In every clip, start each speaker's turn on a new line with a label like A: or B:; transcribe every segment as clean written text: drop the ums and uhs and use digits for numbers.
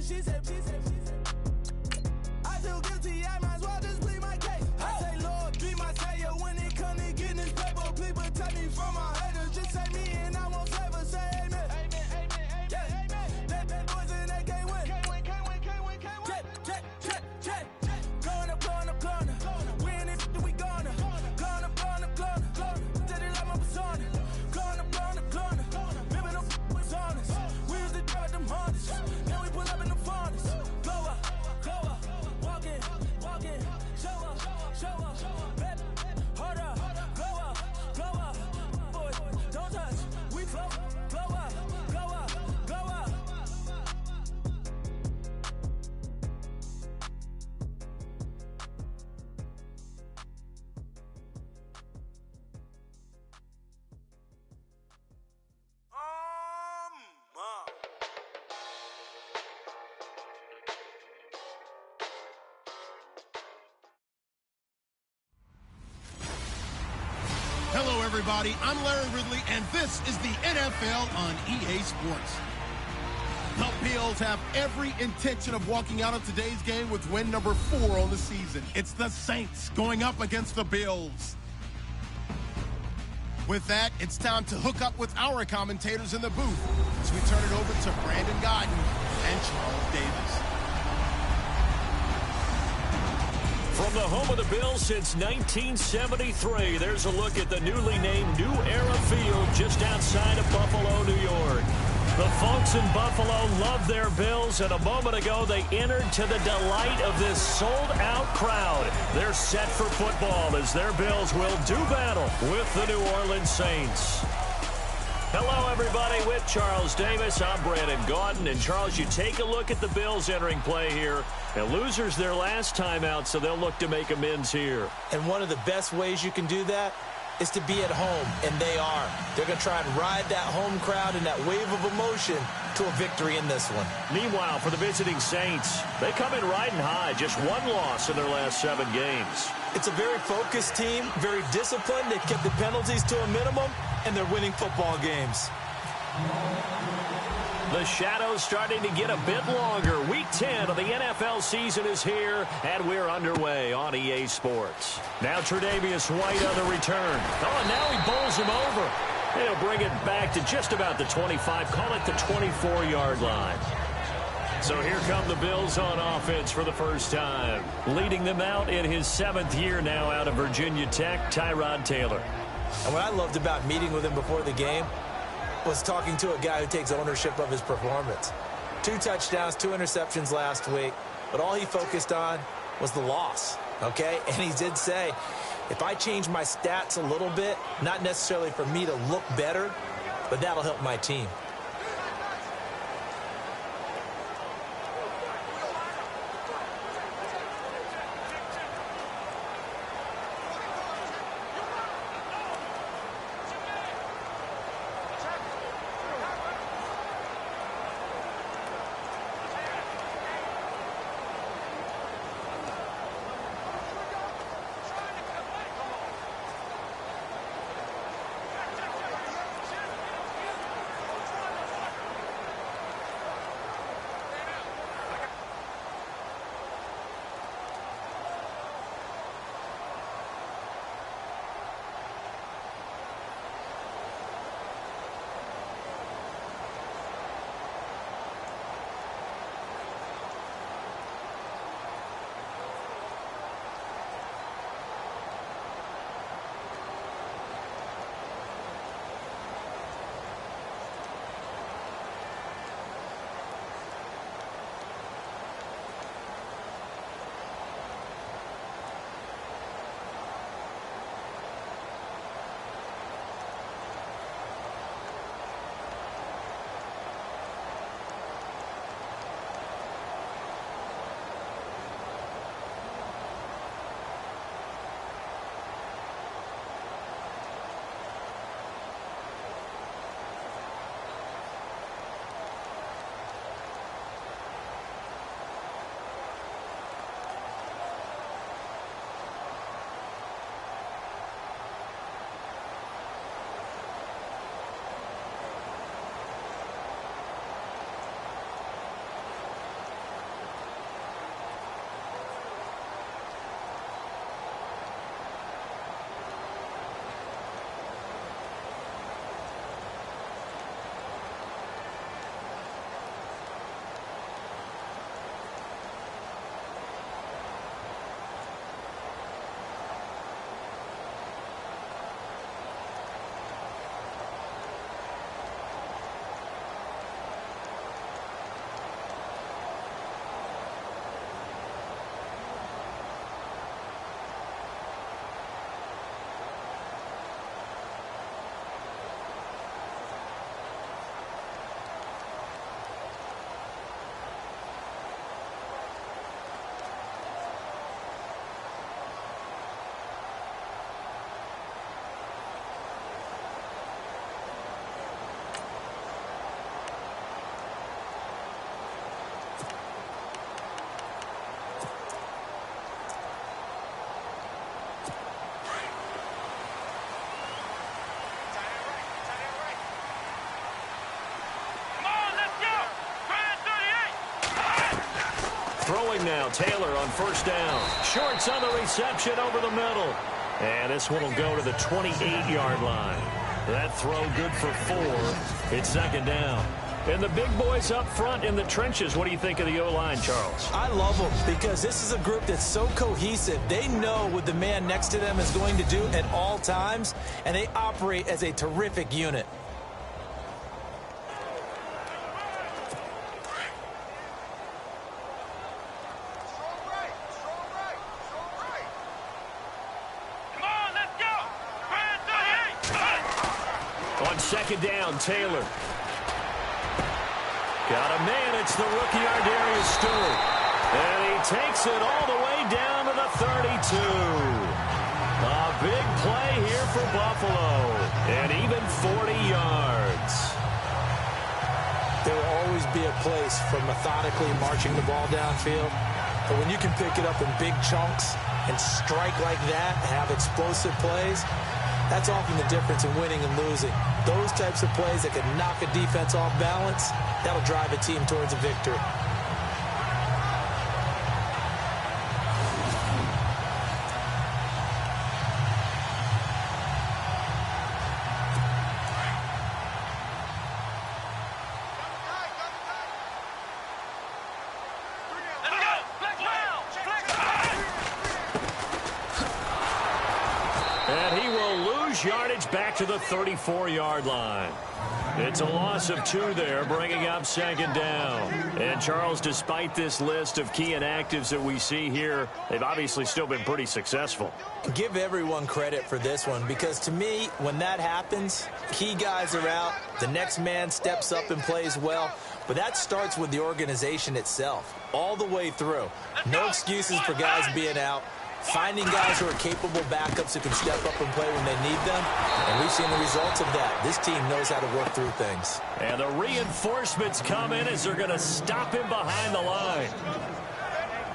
A: she said, I feel guilty, I might as well just plead my case. I say, Lord, be my savior when it comes to getting this paper. Please protect me from my haters. Just say me and I won't save her. Say amen. That boys in that can't win. Check. Going up. We in it, we gonna. Going up. Did it like my persona. Going up. Remember them was honest. We used to drive them hardest. Now we pull up in the furnace. Go up. Walk in. Show up. Bet. Hold up. Go up. Boy, don't touch. We flow. Go up.
B: Hello, everybody. I'm Larry Ridley, and this is the NFL on EA Sports. The Bills have every intention of walking out of today's game with win number 4 on the season. It's the Saints going up against the Bills. With that, it's time to hook up with our commentators in the booth as we turn it over to Brandon Godden and Charles Davis.
C: From the home of the Bills since 1973, there's a look at the newly named New Era Field just outside of Buffalo, New York. The folks in Buffalo love their Bills, and a moment ago they entered to the delight of this sold-out crowd. They're set for football as their Bills will do battle with the New Orleans Saints. Hello, everybody. With Charles Davis, I'm Brandon Gaudin. And, Charles, you take a look at the Bills entering play here. And losers their last time out, so they'll look to make amends here.
D: And one of the best ways you can do that is to be at home, and they are. They're going to try and ride that home crowd and that wave of emotion to a victory in this one.
C: Meanwhile, for the visiting Saints, they come in riding high. Just one loss in their last 7 games.
D: It's a very focused team, very disciplined. They've kept the penalties to a minimum, and they're winning football games.
C: The shadow's starting to get a bit longer. Week 10 of the NFL season is here, and we're underway on EA Sports. Now Tre'Davious White on the return. Oh, and now he bowls him over. He'll bring it back to just about the 25, call it the 24-yard line. So here come the Bills on offense for the first time. Leading them out in his 7th year now out of Virginia Tech, Tyrod Taylor.
D: And what I loved about meeting with him before the game was talking to a guy who takes ownership of his performance. 2 touchdowns, 2 interceptions last week, but all he focused on was the loss, okay? And he did say, if I change my stats a little bit, not necessarily for me to look better, but that'll help my team.
C: Throwing now, Taylor on first down. Shorts on the reception over the middle. And this one will go to the 28-yard line. That throw good for 4. It's second down. And the big boys up front in the trenches. What do you think of the O-line, Charles?
D: I love them because this is a group that's so cohesive. They know what the man next to them is going to do at all times, and they operate as a terrific unit.
C: On second down, Taylor. Got a man, it's the rookie Ardarius Stewart. And he takes it all the way down to the 32. A big play here for Buffalo. And even 40 yards.
D: There will always be a place for methodically marching the ball downfield. But when you can pick it up in big chunks and strike like that, have explosive plays, that's often the difference in winning and losing. Those types of plays that can knock a defense off balance, that'll drive a team towards a victory.
C: And he will lose yardage back to the 34-yard line. It's a loss of 2 there, bringing up second down. And, Charles, despite this list of key inactives that we see here, they've obviously still been pretty successful.
D: Give everyone credit for this one because, to me, when that happens, key guys are out, the next man steps up and plays well. But that starts with the organization itself, all the way through. No excuses for guys being out. Finding guys who are capable backups who can step up and play when they need them. And we've seen the results of that. This team knows how to work through things.
C: And the reinforcements come in as they're going to stop him behind the line.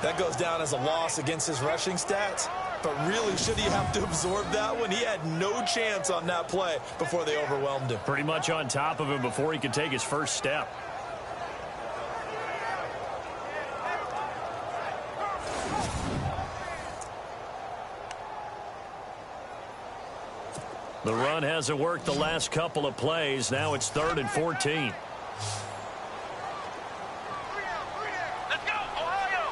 D: That goes down as a loss against his rushing stats. But really, should he have to absorb that one? He had no chance on that play before they overwhelmed him.
C: Pretty much on top of him before he could take his first step. The run hasn't worked the last couple of plays. Now it's 3rd and 14.
A: Let's go, Ohio!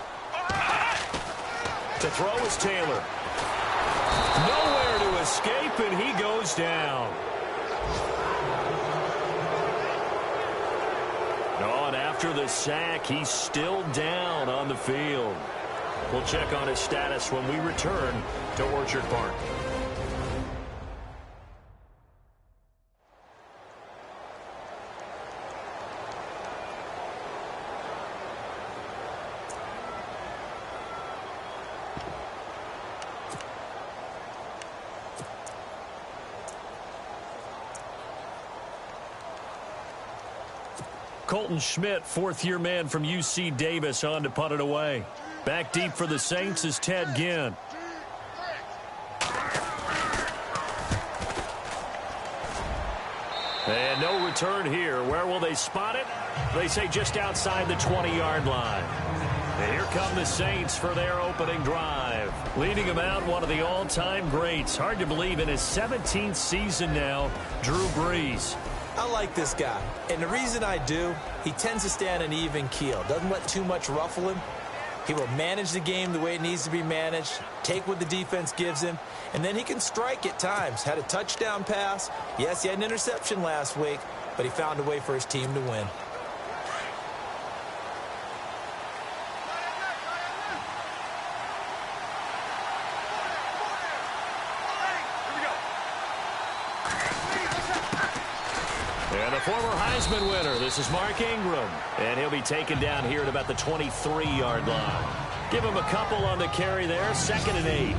C: To throw is Taylor. Nowhere to escape, and he goes down. Oh, and after the sack, he's still down on the field. We'll check on his status when we return to Orchard Park. Colton Schmidt, 4th-year man from UC Davis, on to punt it away. Back deep for the Saints is Ted Ginn. And no return here. Where will they spot it? They say just outside the 20-yard line. And here come the Saints for their opening drive. Leading them out, one of the all-time greats. Hard to believe in his 17th season now, Drew Brees.
D: I like this guy, and the reason I do, he tends to stay on an even keel. Doesn't let too much ruffle him. He will manage the game the way it needs to be managed, take what the defense gives him, and then he can strike at times. Had a touchdown pass. Yes, he had an interception last week, but he found a way for his team to win.
C: And a former Heisman winner, this is Mark Ingram. And he'll be taken down here at about the 23-yard line. Give him a couple on the carry there, 2nd and 8.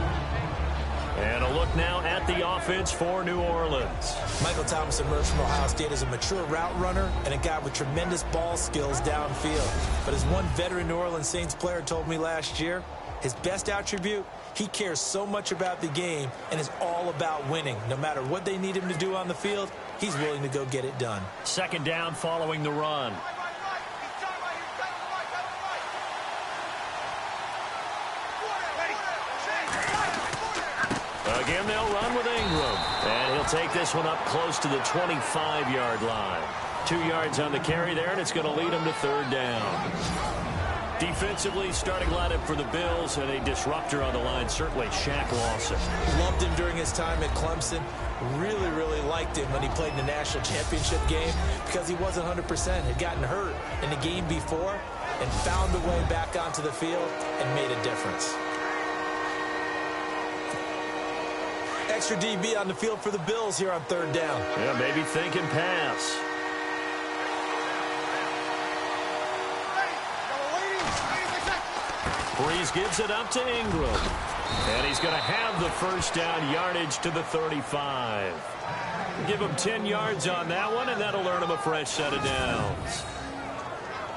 C: And a look now at the offense for New Orleans.
D: Michael Thomas emerged from Ohio State as a mature route runner and a guy with tremendous ball skills downfield. But as one veteran New Orleans Saints player told me last year, his best attribute, he cares so much about the game and is all about winning. No matter what they need him to do on the field, he's willing to go get it done.
C: 2nd down following the run. Again, they'll run with Ingram. And he'll take this one up close to the 25-yard line. 2 yards on the carry there, and it's going to lead him to third down. Defensively, starting lineup for the Bills, and a disruptor on the line, certainly Shaq Lawson.
D: Loved him during his time at Clemson. Really, really liked him when he played in the national championship game because he wasn't 100%, had gotten hurt in the game before and found a way back onto the field and made a difference. Extra DB on the field for the Bills here on third down.
C: Yeah, maybe thinking pass. Breeze gives it up to Ingram. And he's going to have the first down yardage to the 35. Give him 10 yards on that one, and that'll earn him a fresh set of downs.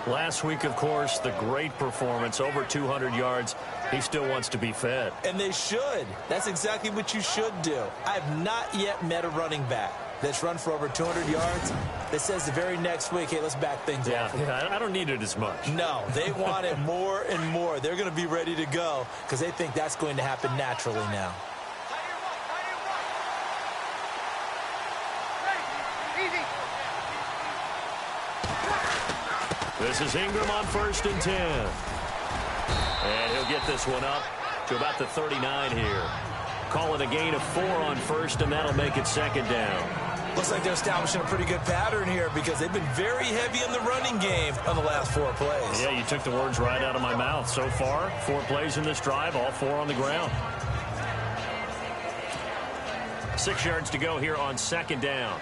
C: Last week, of course, the great performance, over 200 yards. He still wants to be fed. And they should. That's exactly what you should do. I've not yet met a running back that's run for over 200 yards that says the very next week, hey, let's back things off. Yeah, I don't need it as much.
D: No, they want it more and more. They're going to be ready to go because they think that's going to happen naturally now.
C: This is Ingram on 1st and 10. And he'll get this one up to about the 39 here. Call it a gain of 4 on 1st, and that'll make it 2nd down.
D: Looks like they're establishing a pretty good pattern here because they've been very heavy in the running game on the last 4 plays.
C: Yeah, you took the words right out of my mouth. So far, 4 plays in this drive, all 4 on the ground. 6 yards to go here on 2nd down.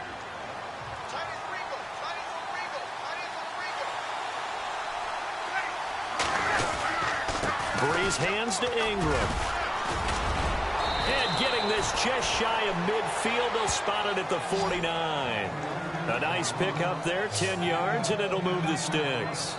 C: Breeze hands to Ingram. And getting this just shy of midfield, they'll spot it at the 49. A nice pick up there, 10 yards, and it'll move the sticks.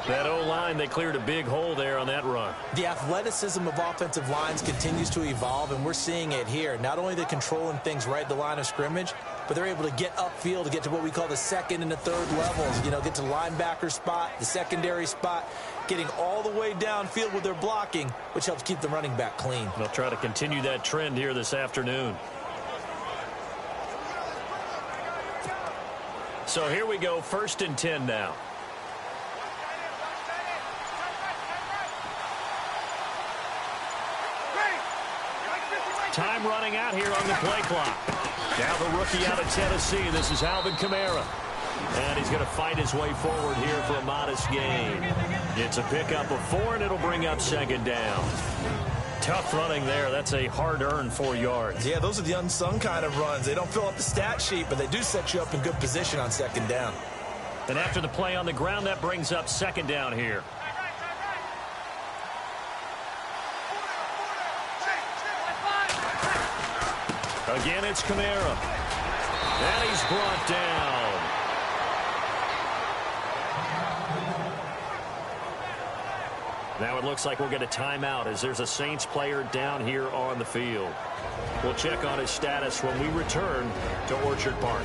C: That O-line, they cleared a big hole there on that run.
D: The athleticism of offensive lines continues to evolve, and we're seeing it here. Not only are they controlling things right at the line of scrimmage, but they're able to get upfield to get to what we call the 2nd and the 3rd levels. You know, get to the linebacker spot, the secondary spot, getting all the way downfield with their blocking, which helps keep the running back clean.
C: They'll try to continue that trend here this afternoon. So here we go, 1st and 10 now. Time running out here on the play clock. Now the rookie out of Tennessee. This is Alvin Kamara. And he's going to fight his way forward here for a modest gain. It's a pickup of 4, and it'll bring up 2nd down. Tough running there. That's a hard-earned 4 yards.
D: Yeah, those are the unsung kind of runs. They don't fill up the stat sheet, but they do set you up in good position on 2nd down.
C: And after the play on the ground, that brings up 2nd down here. Again, it's Kamara. And he's brought down. Now it looks like we'll get a timeout as there's a Saints player down here on the field. We'll check on his status when we return to Orchard Park.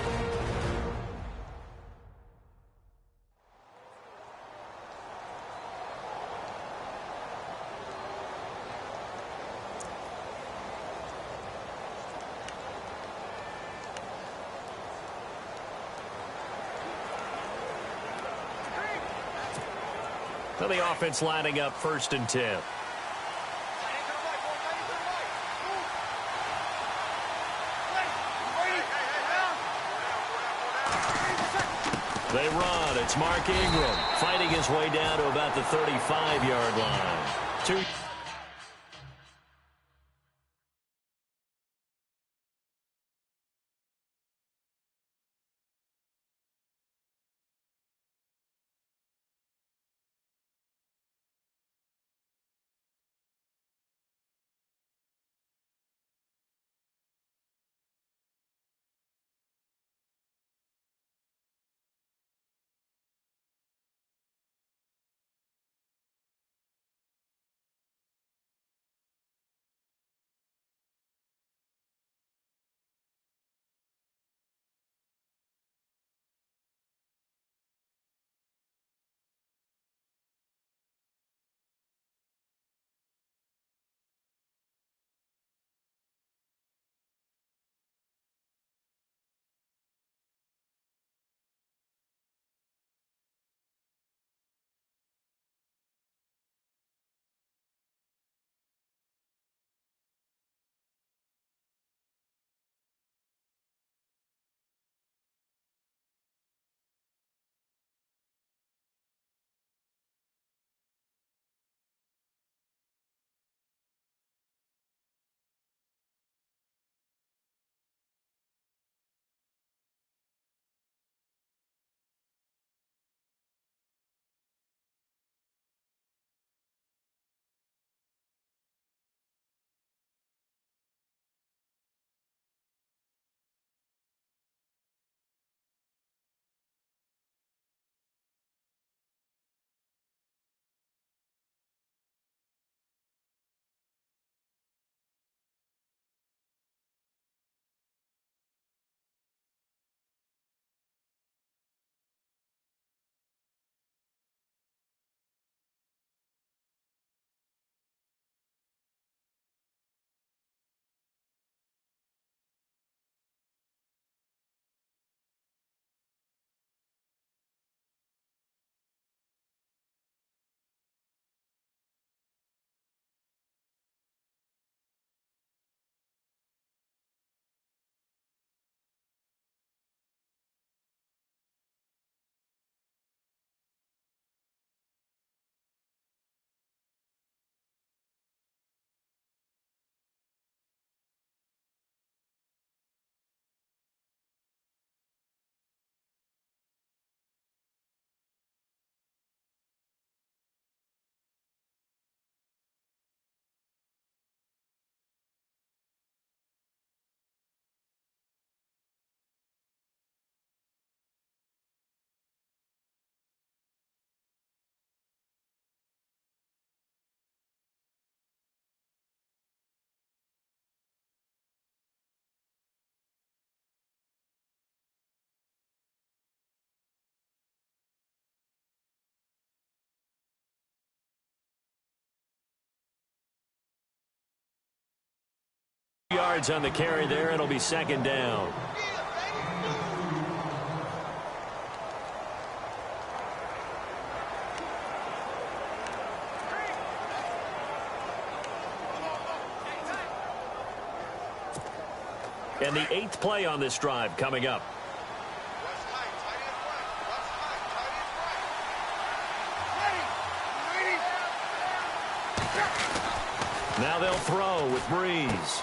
C: So the offense lining up 1st and 10. They run. It's Mark Ingram fighting his way down to about the 35-yard line. yards on the carry there. It'll be second down. And the 8th play on this drive coming up. Now they'll throw with Breeze.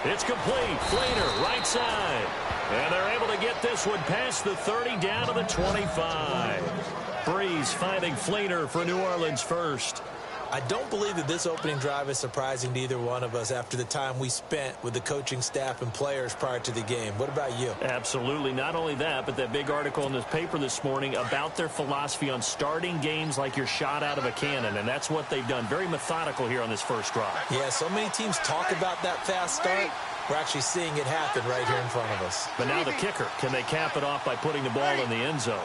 C: It's complete. Fleener, right side. And they're able to get this one past the 30 down to the 25. Breeze finding Fleener for New Orleans first.
D: I don't believe that this opening drive is surprising to either one of us after the time we spent with the coaching staff and players prior to the game. What about you?
C: Absolutely. Not only that, but that big article in this paper this morning about their philosophy on starting games like you're shot out of a cannon, and that's what they've done. Very methodical here on this first drive.
D: Yeah, so many teams talk about that fast start. We're actually seeing it happen right here in front of us.
C: But now the kicker. Can they cap it off by putting the ball in the end zone?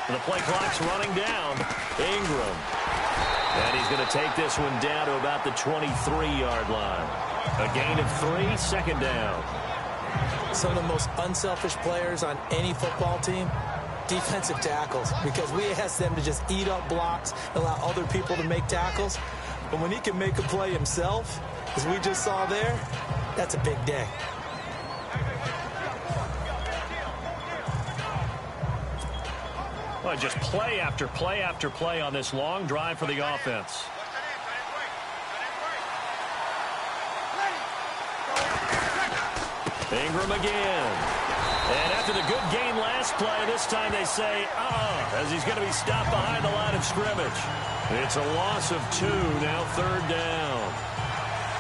C: The play clock's running down. Ingram. And he's going to take this one down to about the 23-yard line. A gain of 3, second down.
D: Some of the most unselfish players on any football team, defensive tackles, because we ask them to just eat up blocks and allow other people to make tackles. But when he can make a play himself, as we just saw there, that's a big day.
C: Well, just play after play after play on this long drive for the offense. Ingram again. And after the good game last play, this time they say, as he's going to be stopped behind the line of scrimmage. It's a loss of 2, now third down.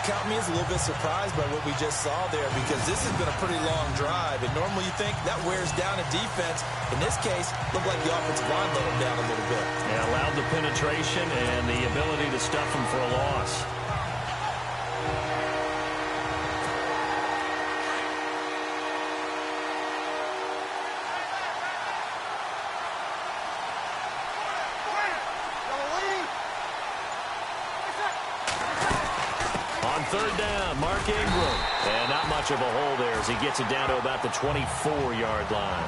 D: Count me as a little bit surprised by what we just saw there, because this has been a pretty long drive, and normally you think that wears down a defense. In this case, looked like the offensive line let them down a little bit.
C: Yeah, allowed the penetration and the ability to stuff them for a loss. Third down, Mark Ingram. And not much of a hole there as he gets it down to about the 24-yard line.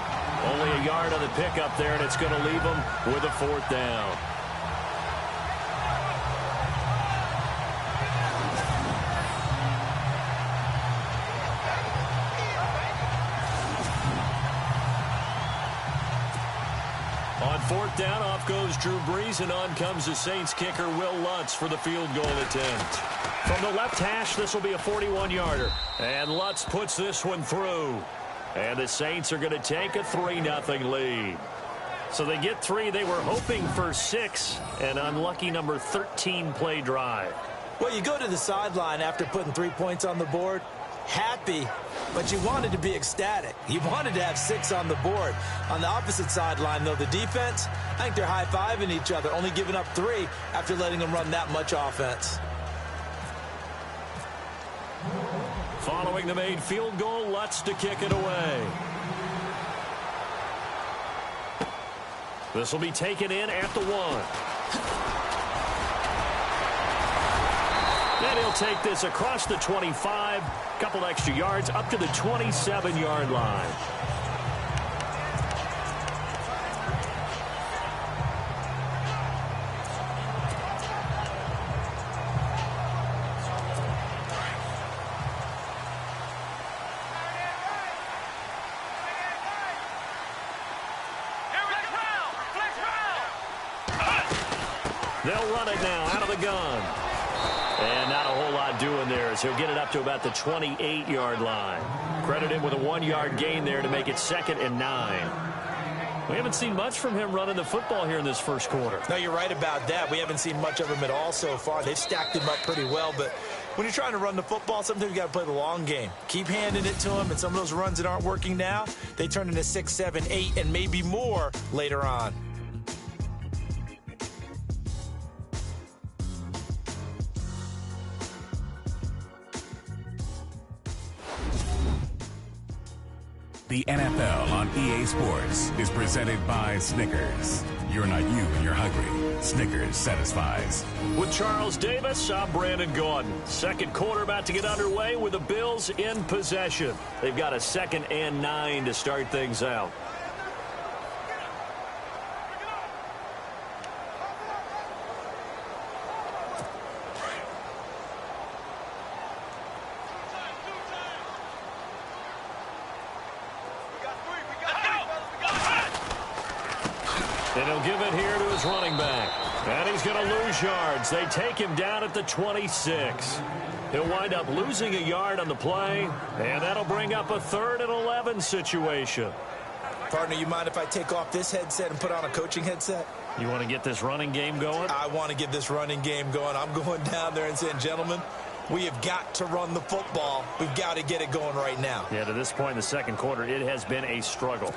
C: Only a yard on the pickup there, and it's going to leave him with a 4th down. On 4th down, off goes Drew Brees, and on comes the Saints kicker, Will Lutz, for the field goal attempt. From the left hash, this will be a 41-yarder. And Lutz puts this one through. And the Saints are going to take a 3-0 lead. So they get 3. They were hoping for 6. An unlucky number 13 play drive.
D: Well, you go to the sideline after putting 3 points on the board. Happy, but you wanted to be ecstatic. You wanted to have 6 on the board. On the opposite sideline, though, the defense, I think they're high-fiving each other, only giving up 3 after letting them run that much offense.
C: Following the made field goal, Lutz to kick it away. This will be taken in at the 1. Then he'll take this across the 25, couple extra yards up to the 27-yard line. They'll run it now out of the gun. And not a whole lot doing there as he'll get it up to about the 28-yard line. Credit him with a 1-yard gain there to make it 2nd and 9. We haven't seen much from him running the football here in this first quarter.
D: No, you're right about that. We haven't seen much of him at all so far. They've stacked him up pretty well, but when you're trying to run the football, sometimes you got to play the long game. Keep handing it to him, and some of those runs that aren't working now, they turn into 6, 7, 8, and maybe more later on.
E: The NFL on EA Sports is presented by Snickers. You're not you when you're hungry. Snickers satisfies.
C: With Charles Davis, I'm Brandon Gordon. Second quarter about to get underway with the Bills in possession. They've got a 2nd and 9 to start things out. And he'll give it here to his running back. And he's going to lose yards. They take him down at the 26. He'll wind up losing a yard on the play, and that'll bring up a 3rd and 11 situation.
D: Partner, you mind if I take off this headset and put on a coaching headset?
C: You want to get this running game going?
D: I want to get this running game going. I'm going down there and saying, gentlemen, we have got to run the football. We've got to get it going right now.
C: Yeah, to this point in the second quarter, it has been a struggle.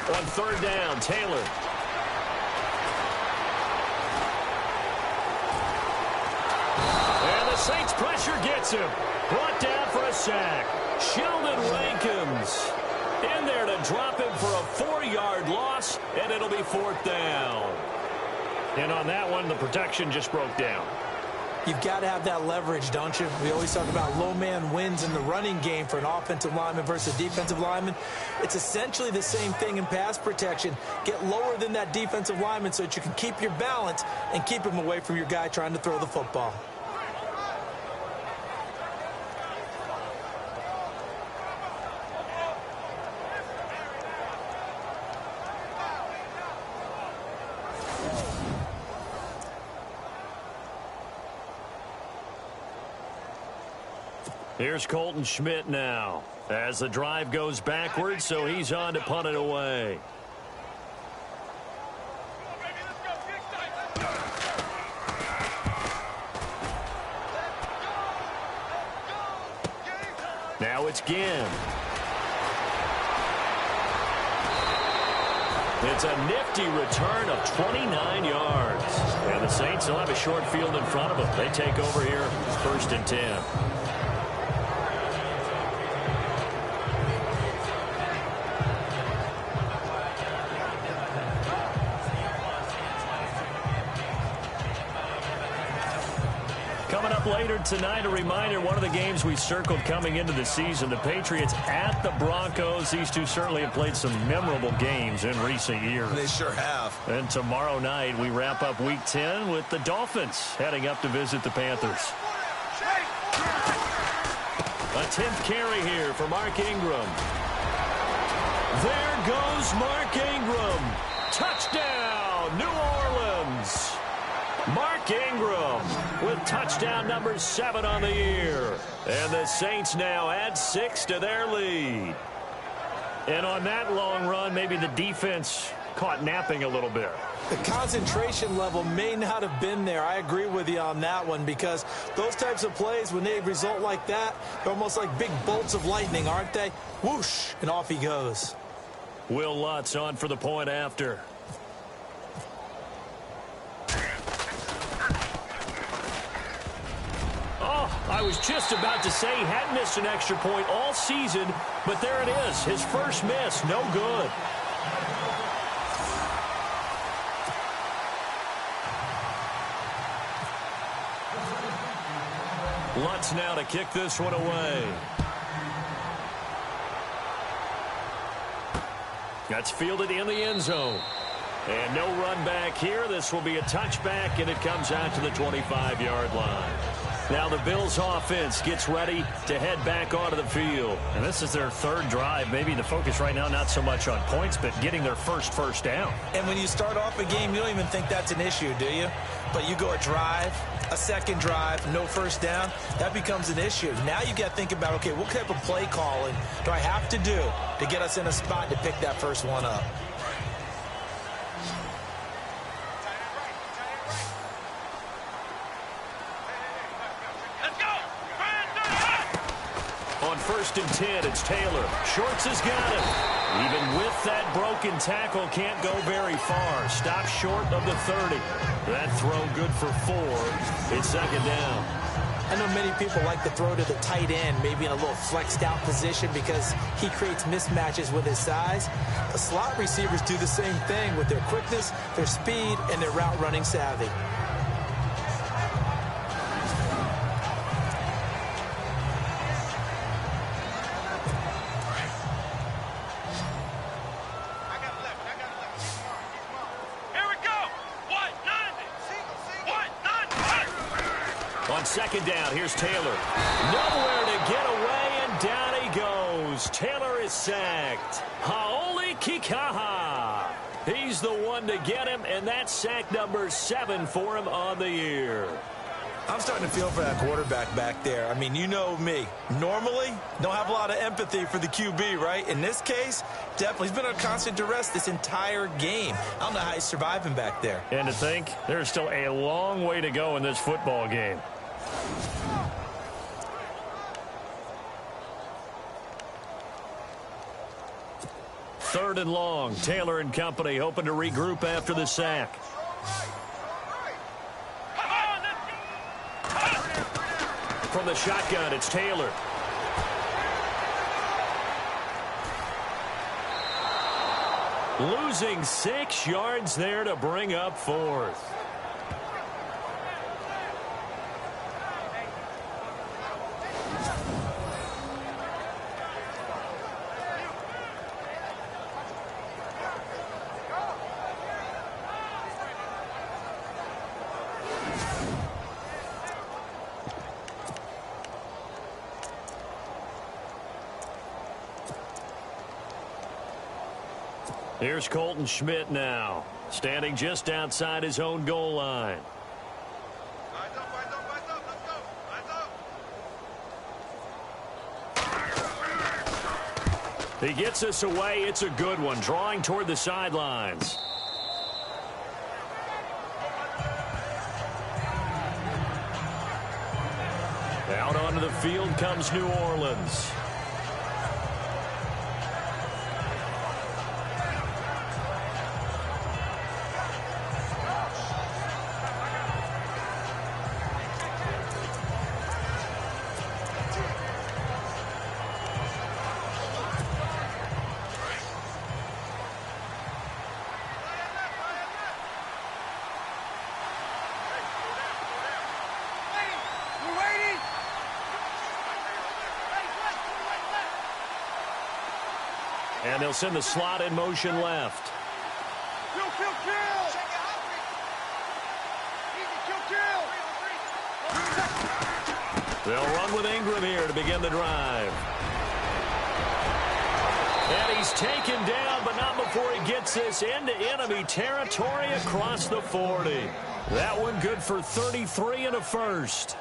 C: On 3rd down, Taylor. And the Saints pressure gets him. Brought down for a sack. Sheldon Rankins in there to drop him for a 4-yard loss, and it'll be 4th down. And on that one, the protection just broke down.
D: You've got to have that leverage, don't you? We always talk about low man wins in the running game for an offensive lineman versus a defensive lineman. It's essentially the same thing in pass protection. Get lower than that defensive lineman so that you can keep your balance and keep him away from your guy trying to throw the football.
C: Here's Colton Schmidt now as the drive goes backwards, so he's on to punt it away. Now it's Ginn. It's a nifty return of 29 yards. And the Saints will have a short field in front of them. They take over here 1st and 10. Later tonight, a reminder, one of the games we circled coming into the season, the Patriots at the Broncos. These two certainly have played some memorable games in recent years.
D: They sure have.
C: And tomorrow night, we wrap up Week 10 with the Dolphins heading up to visit the Panthers. A 10th carry here for Mark Ingram. There goes Mark Ingram. Touchdown, New Orleans. Mark Ingram with touchdown number 7 on the year. And the Saints now add 6 to their lead. And on that long run, maybe the defense caught napping a little bit.
D: The concentration level may not have been there. I agree with you on that one, because those types of plays, when they result like that, they're almost like big bolts of lightning, aren't they? Whoosh, and off he goes.
C: Will Lutz on for the point after. I was just about to say he hadn't missed an extra point all season, but there it is. His first miss, no good. Lutz now to kick this one away. That's fielded in the end zone. And no run back here. This will be a touchback, and it comes out to the 25-yard line. Now the Bills offense gets ready to head back onto the field. And this is their 3rd drive. Maybe the focus right now not so much on points, but getting their first down.
D: And when you start off a game, you don't even think that's an issue, do you? But you go a drive, a 2nd drive, no first down, that becomes an issue. Now you got to think about, okay, what type of play calling do I have to do to get us in a spot to pick that first one up?
C: on 1st and 10. It's Taylor. Shorts has got it. Even with that broken tackle, can't go very far. Stop short of the 30. That throw good for 4. It's 2nd down.
D: I know many people like to throw to the tight end, maybe in a little flexed out position because he creates mismatches with his size. The slot receivers do the same thing with their quickness, their speed, and their route running savvy.
C: On 2nd down, here's Taylor. Nowhere to get away, and down he goes. Taylor is sacked. Haoli Kikaha. He's the one to get him, and that's sack number 7 for him on the year.
D: I'm starting to feel for that quarterback back there. I mean, you know me. Normally, don't have a lot of empathy for the QB, right? In this case, definitely. He's been under constant duress this entire game. I don't know how he's surviving back there.
C: And to think, there's still a long way to go in this football game. Third and long. Taylor and company hoping to regroup after the sack. From the shotgun, it's Taylor. Losing 6 yards there to bring up 4th. Here's Colton Schmidt now, standing just outside his own goal line. He gets us away. It's a good one, drawing toward the sidelines. Out onto the field comes New Orleans. And they'll send the slot in motion left. They'll run with Ingram here to begin the drive. And he's taken down, but not before he gets this into enemy territory across the 40. That one good for 33 and a first.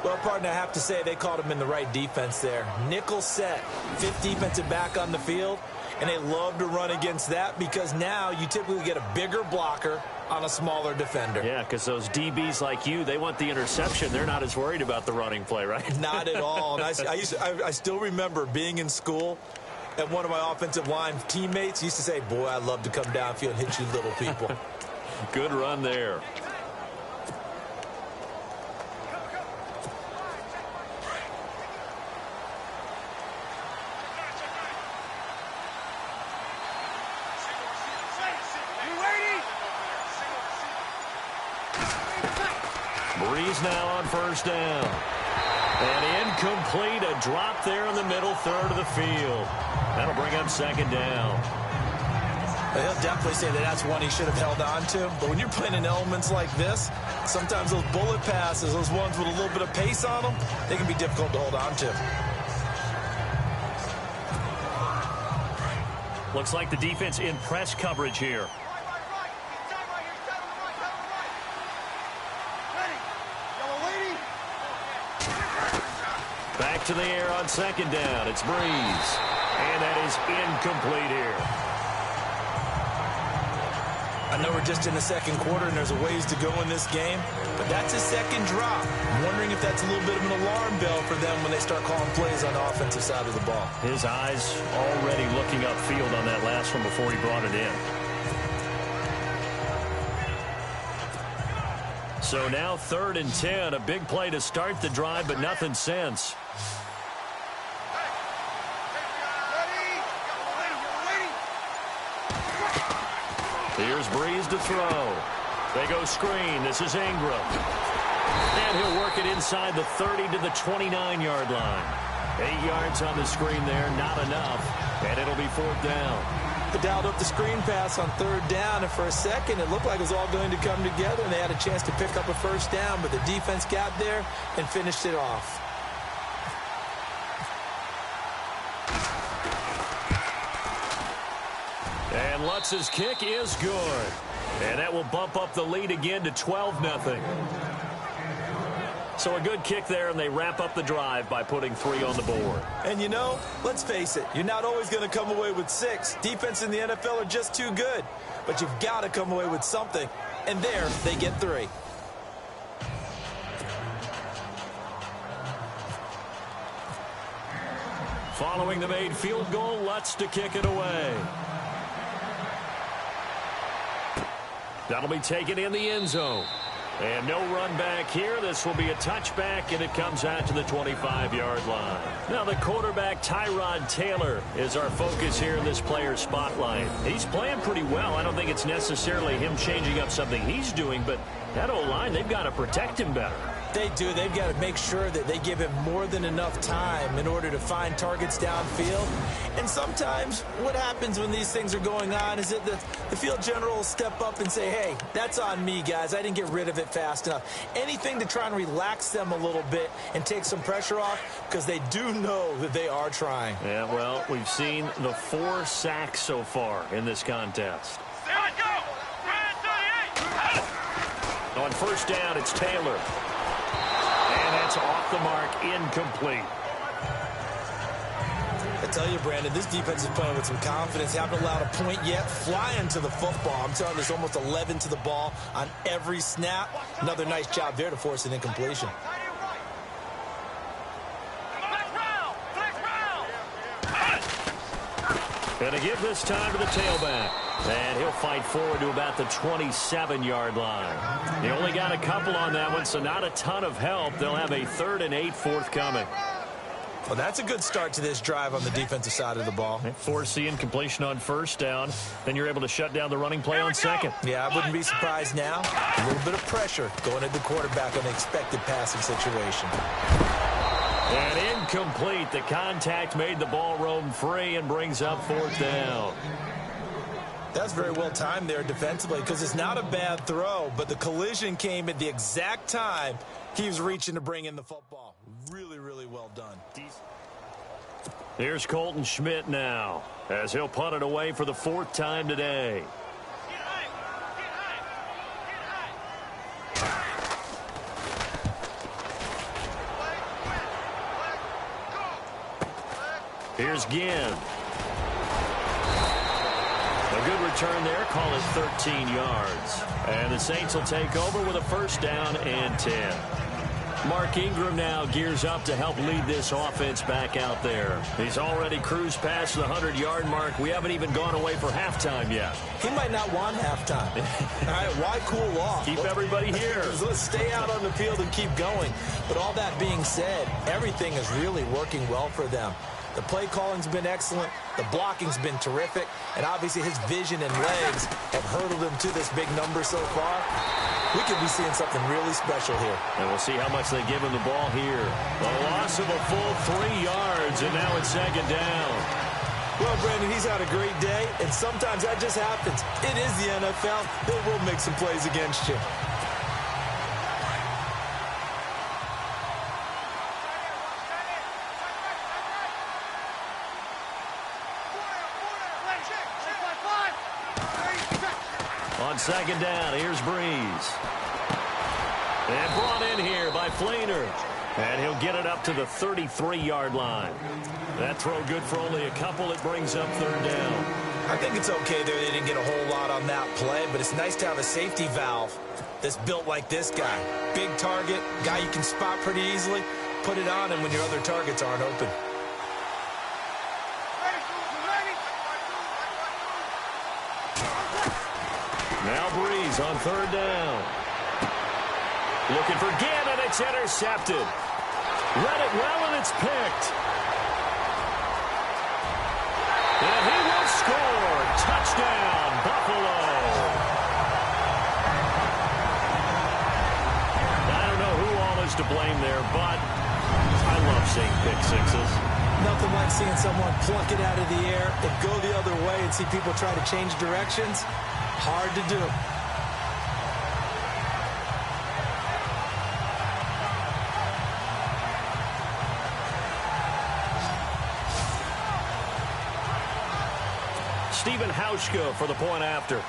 D: Well, partner, I have to say they called him in the right defense there. Nickel set, 5th defensive back on the field, and they love to run against that because now you typically get a bigger blocker on a smaller defender.
C: Yeah, because those DBs like you, they want the interception. They're not as worried about the running play, right?
D: Not at all. And I still remember being in school, and one of my offensive line teammates used to say, boy, I'd love to come downfield and hit you little people.
C: Good run there. Breeze now on 1st down. And incomplete, a drop there in the middle third of the field. That'll bring up 2nd down.
D: He'll definitely say that that's one he should have held on to. But when you're playing in elements like this, sometimes those bullet passes, those ones with a little bit of pace on them, they can be difficult to hold on to.
C: Looks like the defense in press coverage here. Back to the air on 2nd down. It's Breeze. And that is incomplete here.
D: I know we're just in the second quarter and there's a ways to go in this game, but that's his second drop. I'm wondering if that's a little bit of an alarm bell for them when they start calling plays on the offensive side of the ball.
C: His eyes already looking upfield on that last one before he brought it in. So now 3rd and 10, a big play to start the drive, but nothing since. Here's Breeze to throw. They go screen. This is Ingram. And he'll work it inside the 30 to the 29-yard line. 8 yards on the screen there, not enough. And it'll be 4th down.
D: They dialed up the screen pass on 3rd down, and for a second it looked like it was all going to come together, and they had a chance to pick up a 1st down, but the defense got there and finished it off.
C: And Lutz's kick is good. And that will bump up the lead again to 12-0. So a good kick there, and they wrap up the drive by putting 3 on the board.
D: And you know, let's face it, you're not always going to come away with 6. Defense in the NFL are just too good. But you've got to come away with something. And there, they get 3.
C: Following the made field goal, Lutz to kick it away. That'll be taken in the end zone. And no run back here. This will be a touchback, and it comes out to the 25-yard line. Now the quarterback, Tyrod Taylor, is our focus here in this player spotlight. He's playing pretty well. I don't think it's necessarily him changing up something he's doing, but that O-line, they've got to protect him better.
D: They do. They've got to make sure that they give him more than enough time in order to find targets downfield. And sometimes what happens when these things are going on is that the field general will step up and say, hey, that's on me, guys. I didn't get rid of it fast enough. Anything to try and relax them a little bit and take some pressure off, because they do know that they are trying.
C: Yeah, well, we've seen the 4 sacks so far in this contest. On 1st down, it's Taylor. And that's off the mark, incomplete.
D: I tell you, Brandon, this defense is playing with some confidence. Haven't allowed a point yet. Flying to the football. I'm telling you, there's almost 11 to the ball on every snap. Another nice job there to force an incompletion.
C: Gonna give this time to the tailback. And he'll fight forward to about the 27-yard line. He only got a couple on that one, so not a ton of help. They'll have a 3rd and 8 forthcoming.
D: Well, that's a good start to this drive on the defensive side of the ball.
C: Force the incompletion on 1st down. Then you're able to shut down the running play on 2nd.
D: Yeah, I wouldn't be surprised now. A little bit of pressure going at the quarterback on the expected passing situation.
C: And incomplete. The contact made the ball roam free and brings up 4th down.
D: That's very well timed there defensively, because it's not a bad throw, but the collision came at the exact time he was reaching to bring in the football. Really, really well done.
C: Here's Colton Schmidt now, as he'll punt it away for the 4th time today. Here's Ginn. A good return there, call it 13 yards. And the Saints will take over with a 1st down and 10. Mark Ingram now gears up to help lead this offense back out there. He's already cruised past the 100-yard mark. We haven't even gone away for halftime yet.
D: He might not want halftime. All right, why cool off?
C: Keep everybody here.
D: Let's stay out on the field and keep going. But all that being said, everything is really working well for them. The play calling's been excellent. The blocking's been terrific. And obviously his vision and legs have hurdled him to this big number so far. We could be seeing something really special here.
C: And we'll see how much they give him the ball here. A loss of a full 3 yards, and now it's 2nd down.
D: Well, Brandon, he's had a great day, and sometimes that just happens. It is the NFL. They will make some plays against you.
C: On 2nd down, here's Breeze. And brought in here by Fleener. And he'll get it up to the 33-yard line. That throw good for only a couple. It brings up 3rd down.
D: I think it's okay there. They didn't get a whole lot on that play, but it's nice to have a safety valve that's built like this guy. Big target, guy you can spot pretty easily. Put it on him when your other targets aren't open.
C: Now Breeze on third down. Looking for Gannon. It's intercepted. Read it well, and it's picked. And he will score. Touchdown, Buffalo. I don't know who all is to blame there, but I love seeing pick sixes.
D: Nothing like seeing someone pluck it out of the air and go the other way and see people try to change directions. Hard to do.
C: Stephen Hauschka for the point after.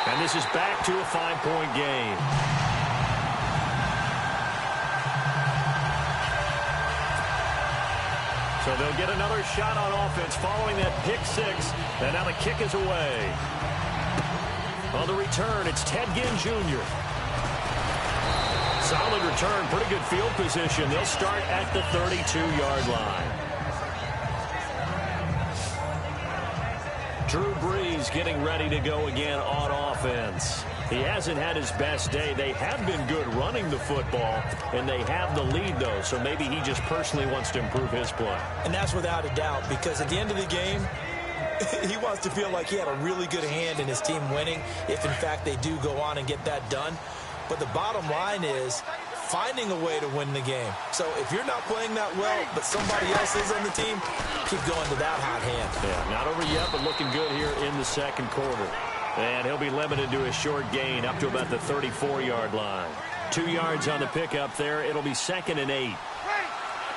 C: And this is back to a 5-point game. So they'll get another shot on offense following that pick six. And now the kick is away. On the return, it's Ted Ginn Jr. Solid return, pretty good field position. They'll start at the 32-yard line. Drew Brees getting ready to go again on offense. He hasn't had his best day. They have been good running the football, and they have the lead, though, so maybe he just personally wants to improve his play.
D: And that's without a doubt, because at the end of the game, he wants to feel like he had a really good hand in his team winning, if, in fact, they do go on and get that done. But the bottom line is finding a way to win the game. So if you're not playing that well, but somebody else is on the team, keep going to that hot hand.
C: Yeah, not over yet, but looking good here in the second quarter. And he'll be limited to a short gain up to about the 34-yard line. 2 yards on the pickup there. It'll be 2nd and 8.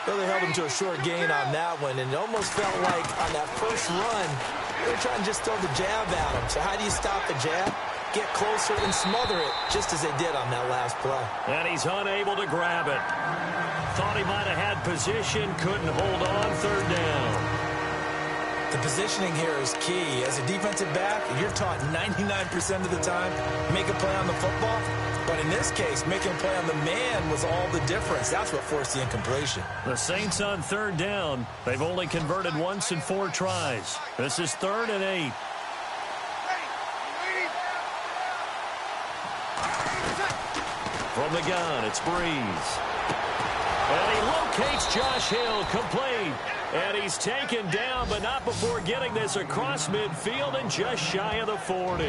D: Well, they held him to a short gain on that one, and it almost felt like on that first run, they were trying to just throw the jab at him. So how do you stop the jab? Get closer and smother it, just as they did on that last play.
C: And he's unable to grab it. Thought he might have had position, couldn't hold on, third down.
D: The positioning here is key. As a defensive back, you're taught 99% of the time, make a play on the football. But in this case, making a play on the man was all the difference. That's what forced the incompletion.
C: The Saints on third down. They've only converted once in 4 tries. This is 3rd and 8. From the gun, it's Breeze. And he locates Josh Hill, complete. And he's taken down, but not before getting this across midfield and just shy of the 40.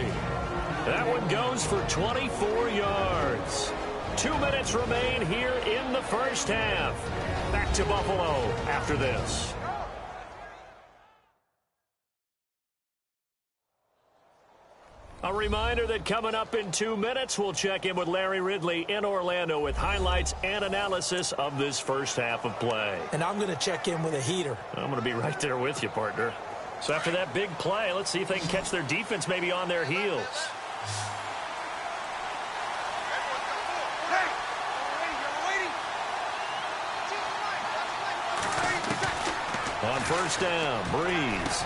C: That one goes for 24 yards. 2 minutes remain here in the first half. Back to Buffalo after this. A reminder that coming up in 2 minutes, we'll check in with Larry Ridley in Orlando with highlights and analysis of this first half of play.
D: And I'm going to check in with a heater.
C: I'm going to be right there with you, partner. So after that big play, let's see if they can catch their defense maybe on their heels. On first down, Breeze.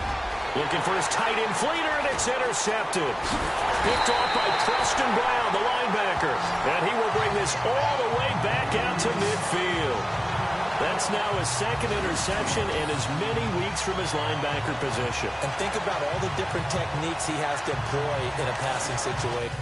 C: Looking for his tight end Fleeter, and it's intercepted. Picked off by Preston Brown, the linebacker. And he will bring this all the way back out to midfield. That's now his 2nd interception in as many weeks from his linebacker position.
D: And think about all the different techniques he has to employ in a passing situation.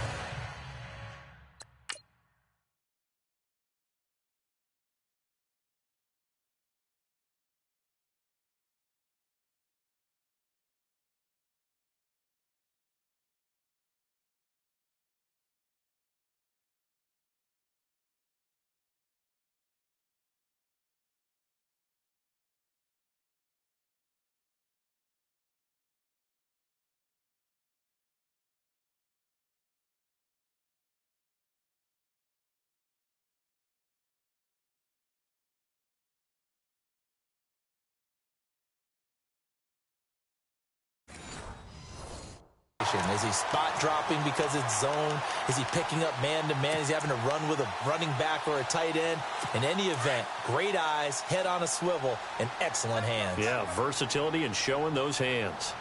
D: motion? Is he spot dropping because it's zone? Is he picking up man-to-man? Is he having to run with a running back or a tight end? In any event, great eyes, head on a swivel, and excellent hands.
C: Yeah, versatility and showing those hands.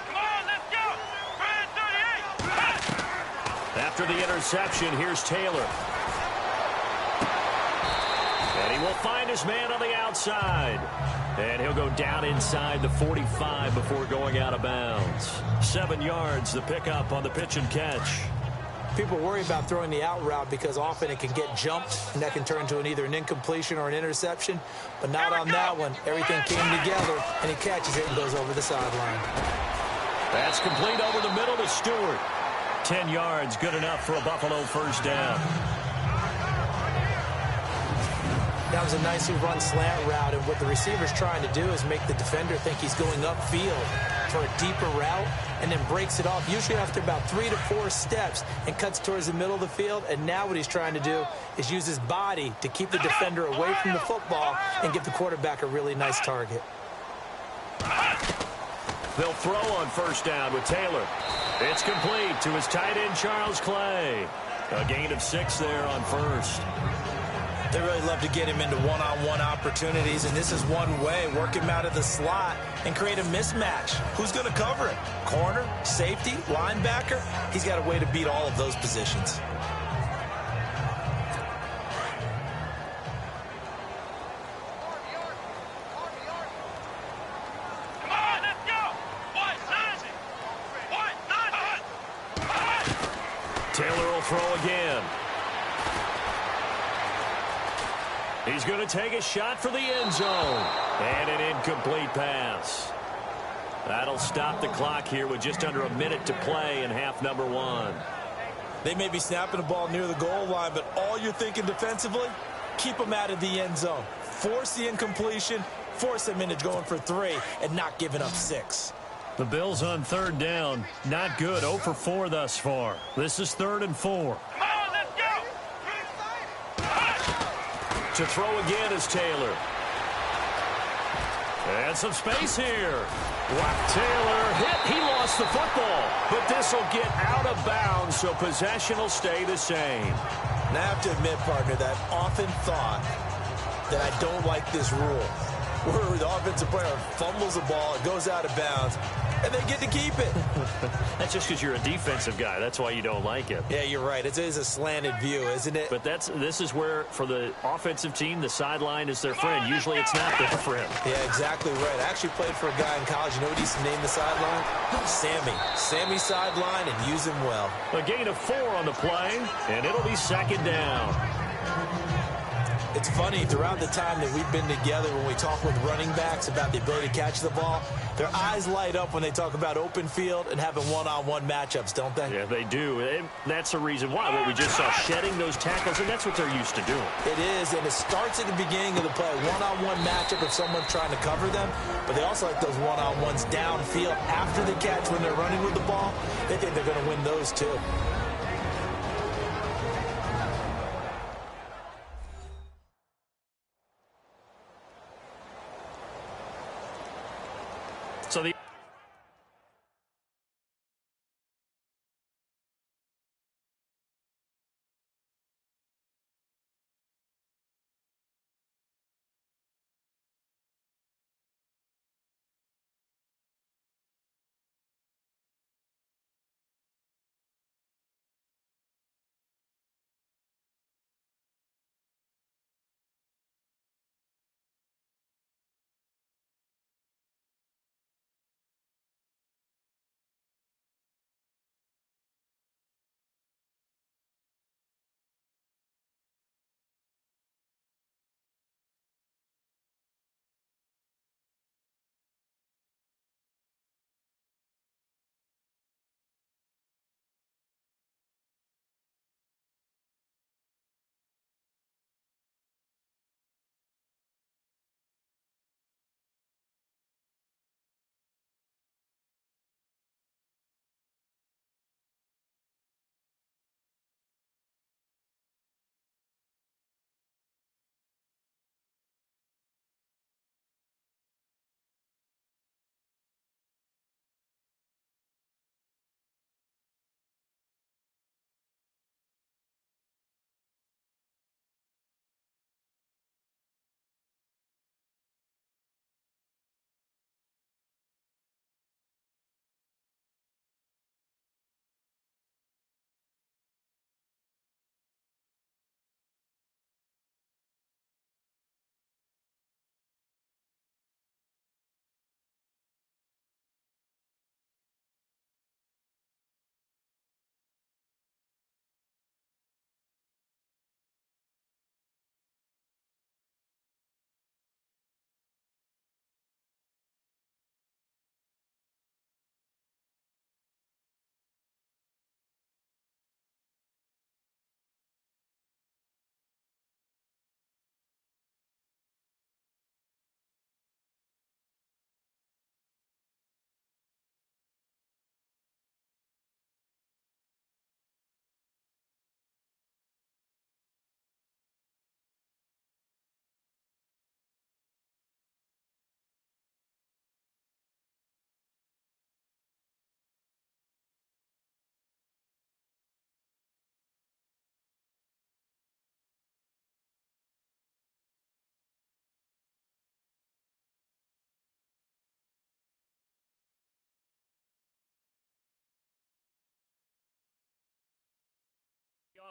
A: Come on, let's go. Brand 38.
C: After the interception, here's Taylor. And he will find his man on the outside. And he'll go down inside the 45 before going out of bounds. 7 yards, the pickup on the pitch and catch.
D: People worry about throwing the out route because often it can get jumped, and that can turn into either an incompletion or an interception. But not on that one. Everything came together, and he catches it and goes over the sideline.
C: That's complete over the middle to Stewart. 10 yards, good enough for a Buffalo first down.
D: That was a nicely run slant route, and what the receiver's trying to do is make the defender think he's going upfield for a deeper route and then breaks it off, usually after about 3 to 4 steps, and cuts towards the middle of the field. And now what he's trying to do is use his body to keep the defender away from the football and give the quarterback a really nice target.
C: They'll throw on first down with Taylor. It's complete to his tight end, Charles Clay. A gain of 6 there on first.
D: They really love to get him into one-on-one opportunities, and this is one way. Work him out of the slot and create a mismatch. Who's going to cover it? Corner, safety, linebacker? He's got a way to beat all of those positions.
A: Come on, let's go. What? Nice. What? Nice.
C: Taylor will throw again. He's going to take a shot for the end zone. And an incomplete pass. That'll stop the clock here with just under a minute to play in half number 1.
D: They may be snapping the ball near the goal line, but all you're thinking defensively, keep them out of the end zone. Force the incompletion, force them into going for 3, and not giving up 6.
C: The Bills on third down. Not good. 0 for 4 thus far. This is 3rd and 4.
A: Come on, let's go.
C: To throw again is Taylor. And some space here. Wow, Taylor hit. He lost the football. But this will get out of bounds, so possession will stay the same.
D: And I have to admit, partner, that I've often thought that I don't like this rule, where the offensive player fumbles the ball, it goes out of bounds, and they get to keep it.
C: That's just because you're a defensive guy. That's why you don't like it.
D: Yeah, you're right. It is a slanted view, isn't it?
C: But this is where, for the offensive team, the sideline is their friend. Usually it's not their friend.
D: Yeah, exactly right. I actually played for a guy in college. You know what he used to name the sideline? Sammy. Sammy sideline, and use him well.
C: A gain of 4 on the play, and it'll be 2nd down.
D: It's funny, throughout the time that we've been together, when we talk with running backs about the ability to catch the ball, their eyes light up when they talk about open field and having one-on-one matchups, don't they?
C: Yeah, they do. And that's the reason why. What we just saw, shedding those tackles, and that's what they're used to doing.
D: It is, and it starts at the beginning of the play. One-on-one matchup if someone's trying to cover them, but they also like those one-on-ones downfield after the catch when they're running with the ball. They think they're going to win those, too.
C: So the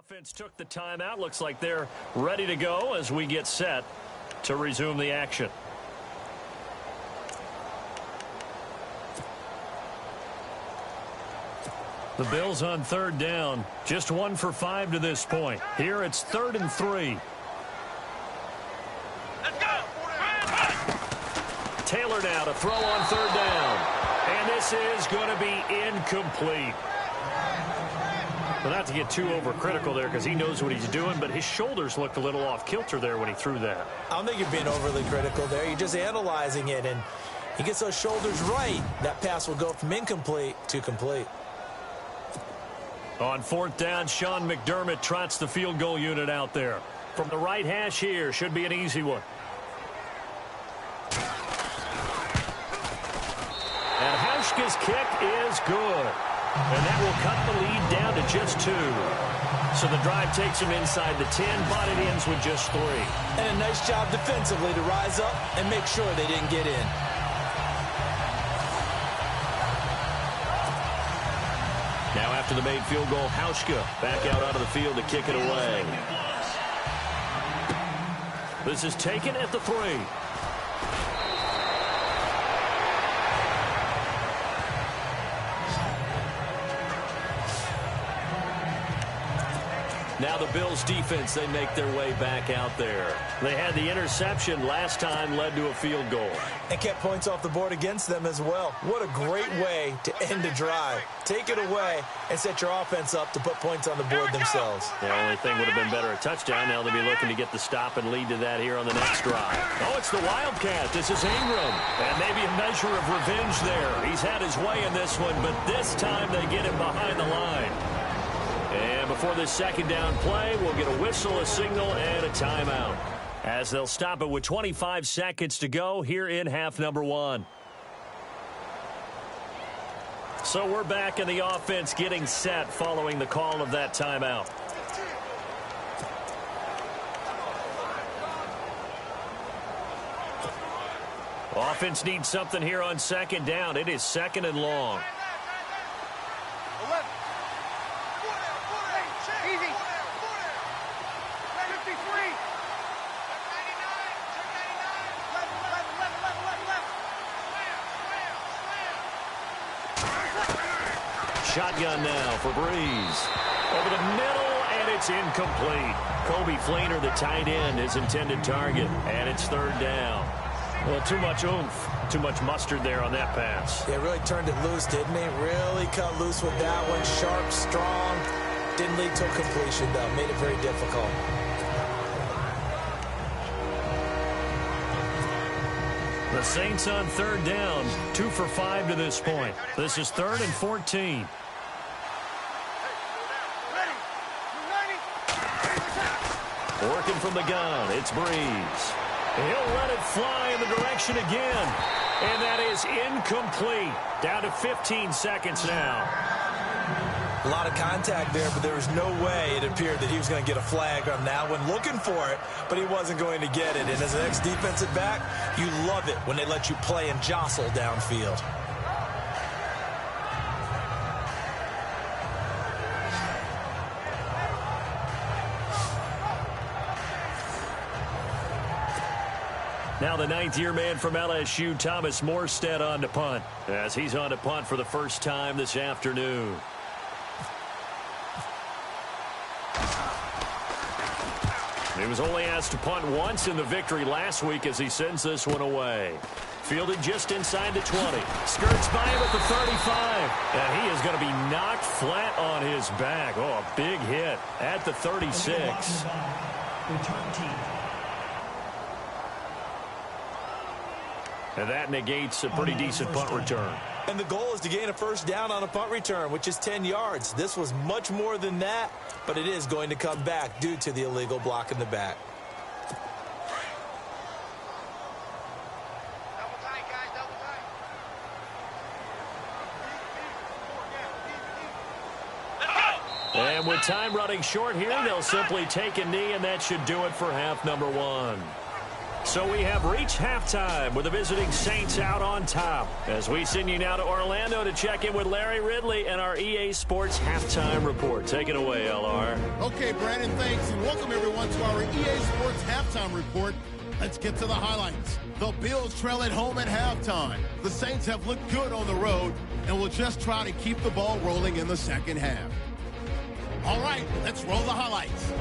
C: Offense took the timeout. Looks like they're ready to go as we get set to resume the action. The Bills on third down. Just 1 for 5 to this point. Here it's 3rd and 3.
A: Let's go.
C: Taylor now to throw on third down. And this is going to be incomplete. Well, not to get too overcritical there because he knows what he's doing, but his shoulders looked a little off kilter there when he threw that.
D: I don't think you're being overly critical there. You're just analyzing it, and he gets those shoulders right. That pass will go from incomplete to complete.
C: On 4th down, Sean McDermott trots the field goal unit out there. From the right hash here, should be an easy one. And Hauschka's kick is good. And that will cut the lead down to just 2. So the drive takes him inside the 10, but it ends with just 3.
D: And a nice job defensively to rise up and make sure they didn't get in.
C: Now after the made field goal, Hauschka back out onto the field to kick it away. This is taken at the 3. Now the Bills defense, they make their way back out there. They had the interception last time, led to a field goal.
D: And kept points off the board against them as well. What a great way to end a drive. Take it away and set your offense up to put points on the board themselves.
C: The only thing would have been better, a touchdown. Now they'll be looking to get the stop and lead to that here on the next drive. Oh, it's the Wildcat. This is Ingram. And maybe a measure of revenge there. He's had his way in this one, but this time they get him behind the line. And before this second down play, we'll get a whistle, a signal, and a timeout. As they'll stop it with 25 seconds to go here in half number 1. So we're back in the offense getting set following the call of that timeout. Offense needs something here on second down. It is 2nd and long. Shotgun now for Breeze. Over the middle, and it's incomplete. Kobe Fleener, the tight end, his intended target, and it's 3rd down. Well, too much oomph, too much mustard there on that pass.
D: Yeah, really turned it loose, didn't he? Really cut loose with that one. Sharp, strong. Didn't lead to a completion, though. Made it very difficult.
C: The Saints on 3rd down, 2 for 5 to this point. This is 3rd and 14. Working from the gun, it's Breeze. He'll let it fly in the direction again. And that is incomplete. Down to 15 seconds now.
D: A lot of contact there, but there was no way it appeared that he was going to get a flag on that one. Looking for it, but he wasn't going to get it. And as an ex-defensive back, you love it when they let you play and jostle downfield.
C: Now the 9th-year man from LSU, Thomas Morstead, on to punt, as he's on to punt for the first time this afternoon. He was only asked to punt once in the victory last week as he sends this one away. Fielded just inside the 20. Skirts by him at the 35. And he is going to be knocked flat on his back. Oh, a big hit at the 36.
F: Return team.
C: And that negates a pretty decent punt return.
D: And the goal is to gain a first down on a punt return, which is 10 yards. This was much more than that, but it is going to come back due to the illegal block in the back.
A: Double tight, guys, double tight.
C: And with time running short here, they'll simply take a knee, and that should do it for half number 1. So we have reached halftime with the visiting Saints out on top. As we send you now to Orlando to check in with Larry Ridley and our EA Sports Halftime Report. Take it away, LR.
B: Okay, Brandon, thanks, and welcome everyone to our EA Sports Halftime Report. Let's get to the highlights. The Bills trail at home at halftime. The Saints have looked good on the road and will just try to keep the ball rolling in the second half. All right, let's roll the highlights.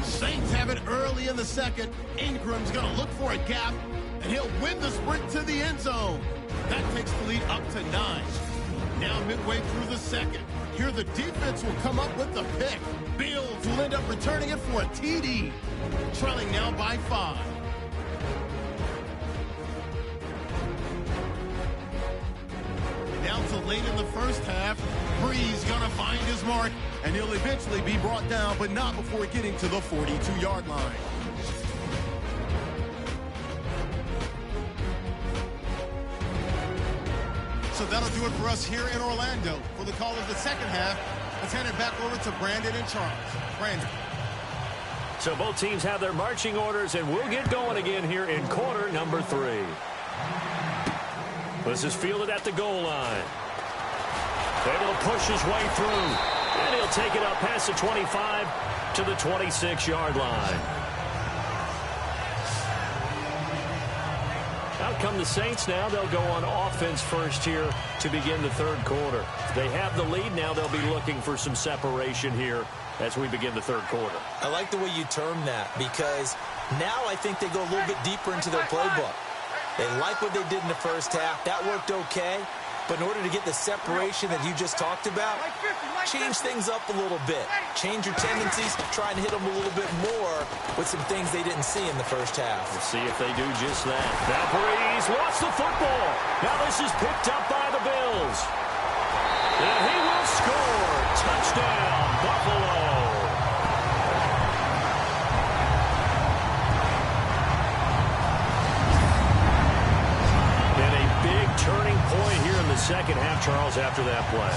B: Saints have it early in the second. Ingram's going to look for a gap, and he'll win the sprint to the end zone. That takes the lead up to 9. Now midway through the second. Here the defense will come up with the pick. Bills will end up returning it for a TD. Trailing now by 5. Down to late in the first half. Breeze gonna find his mark, and he'll eventually be brought down, but not before getting to the 42-yard line. So that'll do it for us here in Orlando. For the call of the second half, let's hand it back over to Brandon and Charles. Brandon.
C: So both teams have their marching orders, and we'll get going again here in quarter number 3. This is fielded at the goal line. Able to push his way through. And he'll take it up past the 25 to the 26-yard line. Out come the Saints now. They'll go on offense first here to begin the third quarter. They have the lead. Now they'll be looking for some separation here as we begin the third quarter.
D: I like the way you term that, because now I think they go a little bit deeper into their playbook. They like what they did in the first half. That worked okay. But in order to get the separation that you just talked about, change things up a little bit. Change your tendencies, try and hit them a little bit more with some things they didn't see in the first half.
C: We'll see if they do just that. Now Breeze lost the football. Now this is picked up by the Bills. And he will score. Touchdown, Buffalo. Turning point here in the second half, Charles, after that play.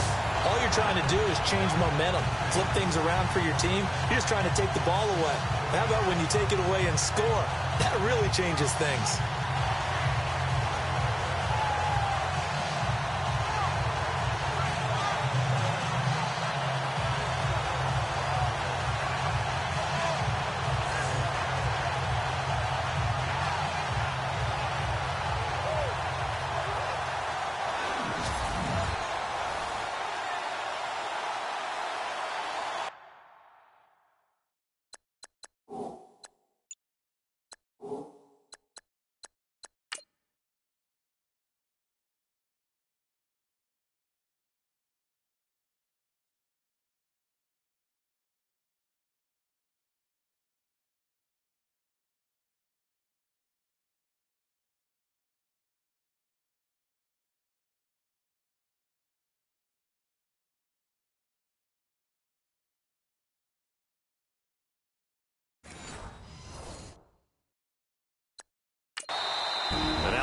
D: All you're trying to do is change momentum, flip things around for your team. You're just trying to take the ball away. How about when you take it away and score? That really changes things.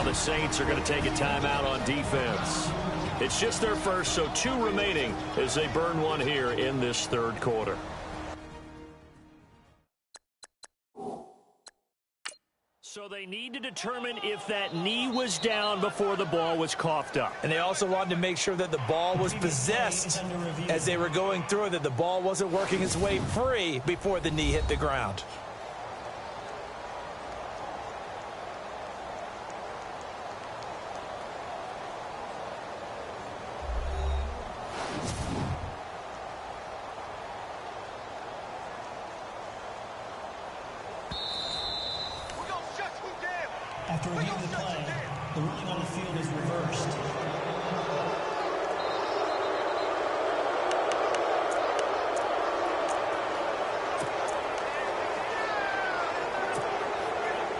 C: The Saints are going to take a timeout on defense. It's just their first, so 2 remaining as they burn one here in this third quarter. So they need to determine if that knee was down before the ball was coughed up.
D: And they also wanted to make sure that the ball was possessed as they were going through it, that the ball wasn't working its way free before the knee hit the ground.
F: After reviewing the play, the ruling on the field is reversed.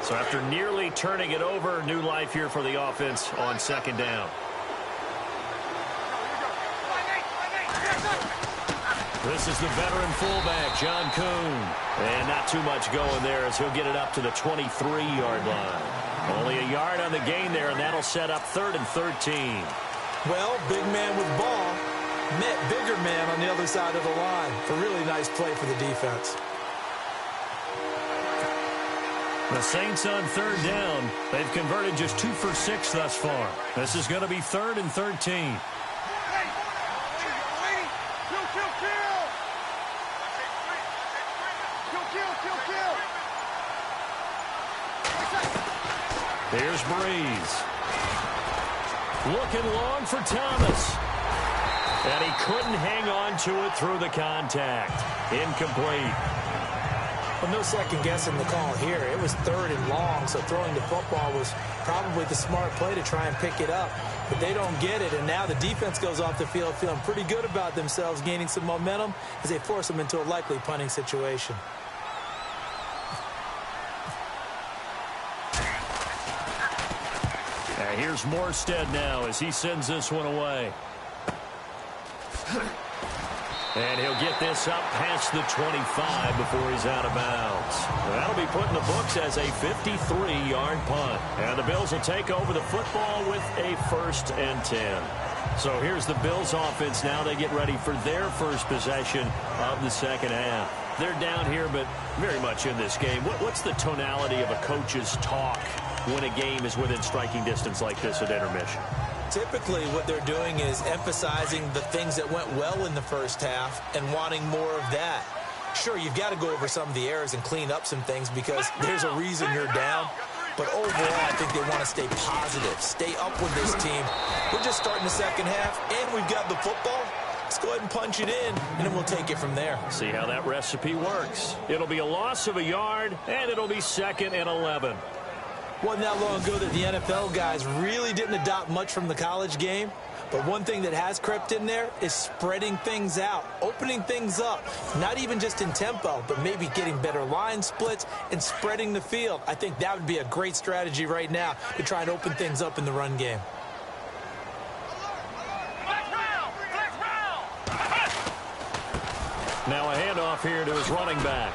C: So after nearly turning it over, new life here for the offense on second down. This is the veteran fullback, John Kuhn. And not too much going there as he'll get it up to the 23-yard line. Only a yard on the gain there, and that'll set up 3rd and 13.
D: Well, big man with ball met bigger man on the other side of the line. A really nice play for the defense.
C: The Saints on third down. They've converted just 2 for 6 thus far. This is going to be 3rd and 13. Here's Breeze. Looking long for Thomas. And he couldn't hang on to it through the contact. Incomplete.
D: Well, no second guessing the call here. It was 3rd and long, so throwing the football was probably the smart play to try and pick it up. But they don't get it, and now the defense goes off the field feeling pretty good about themselves, gaining some momentum as they force them into a likely punting situation.
C: Here's Morstead now as he sends this one away. And he'll get this up past the 25 before he's out of bounds. That'll be put in the books as a 53-yard punt. And the Bills will take over the football with a 1st and 10. So here's the Bills offense now. They get ready for their first possession of the second half. They're down here, but very much in this game. What's the tonality of a coach's talk when a game is within striking distance like this at intermission?
D: Typically, what they're doing is emphasizing the things that went well in the first half and wanting more of that. Sure, you've got to go over some of the errors and clean up some things because there's a reason you're down. But overall, I think they want to stay positive, stay up with this team. We're just starting the second half, and we've got the football. Let's go ahead and punch it in, and then we'll take it from there.
C: See how that recipe works. It'll be a loss of a yard, and it'll be 2nd and 11.
D: Wasn't that long ago that the NFL guys really didn't adopt much from the college game. But one thing that has crept in there is spreading things out, opening things up, not even just in tempo, but maybe getting better line splits and spreading the field. I think that would be a great strategy right now to try and open things up in the run game.
C: Now a handoff here to his running back.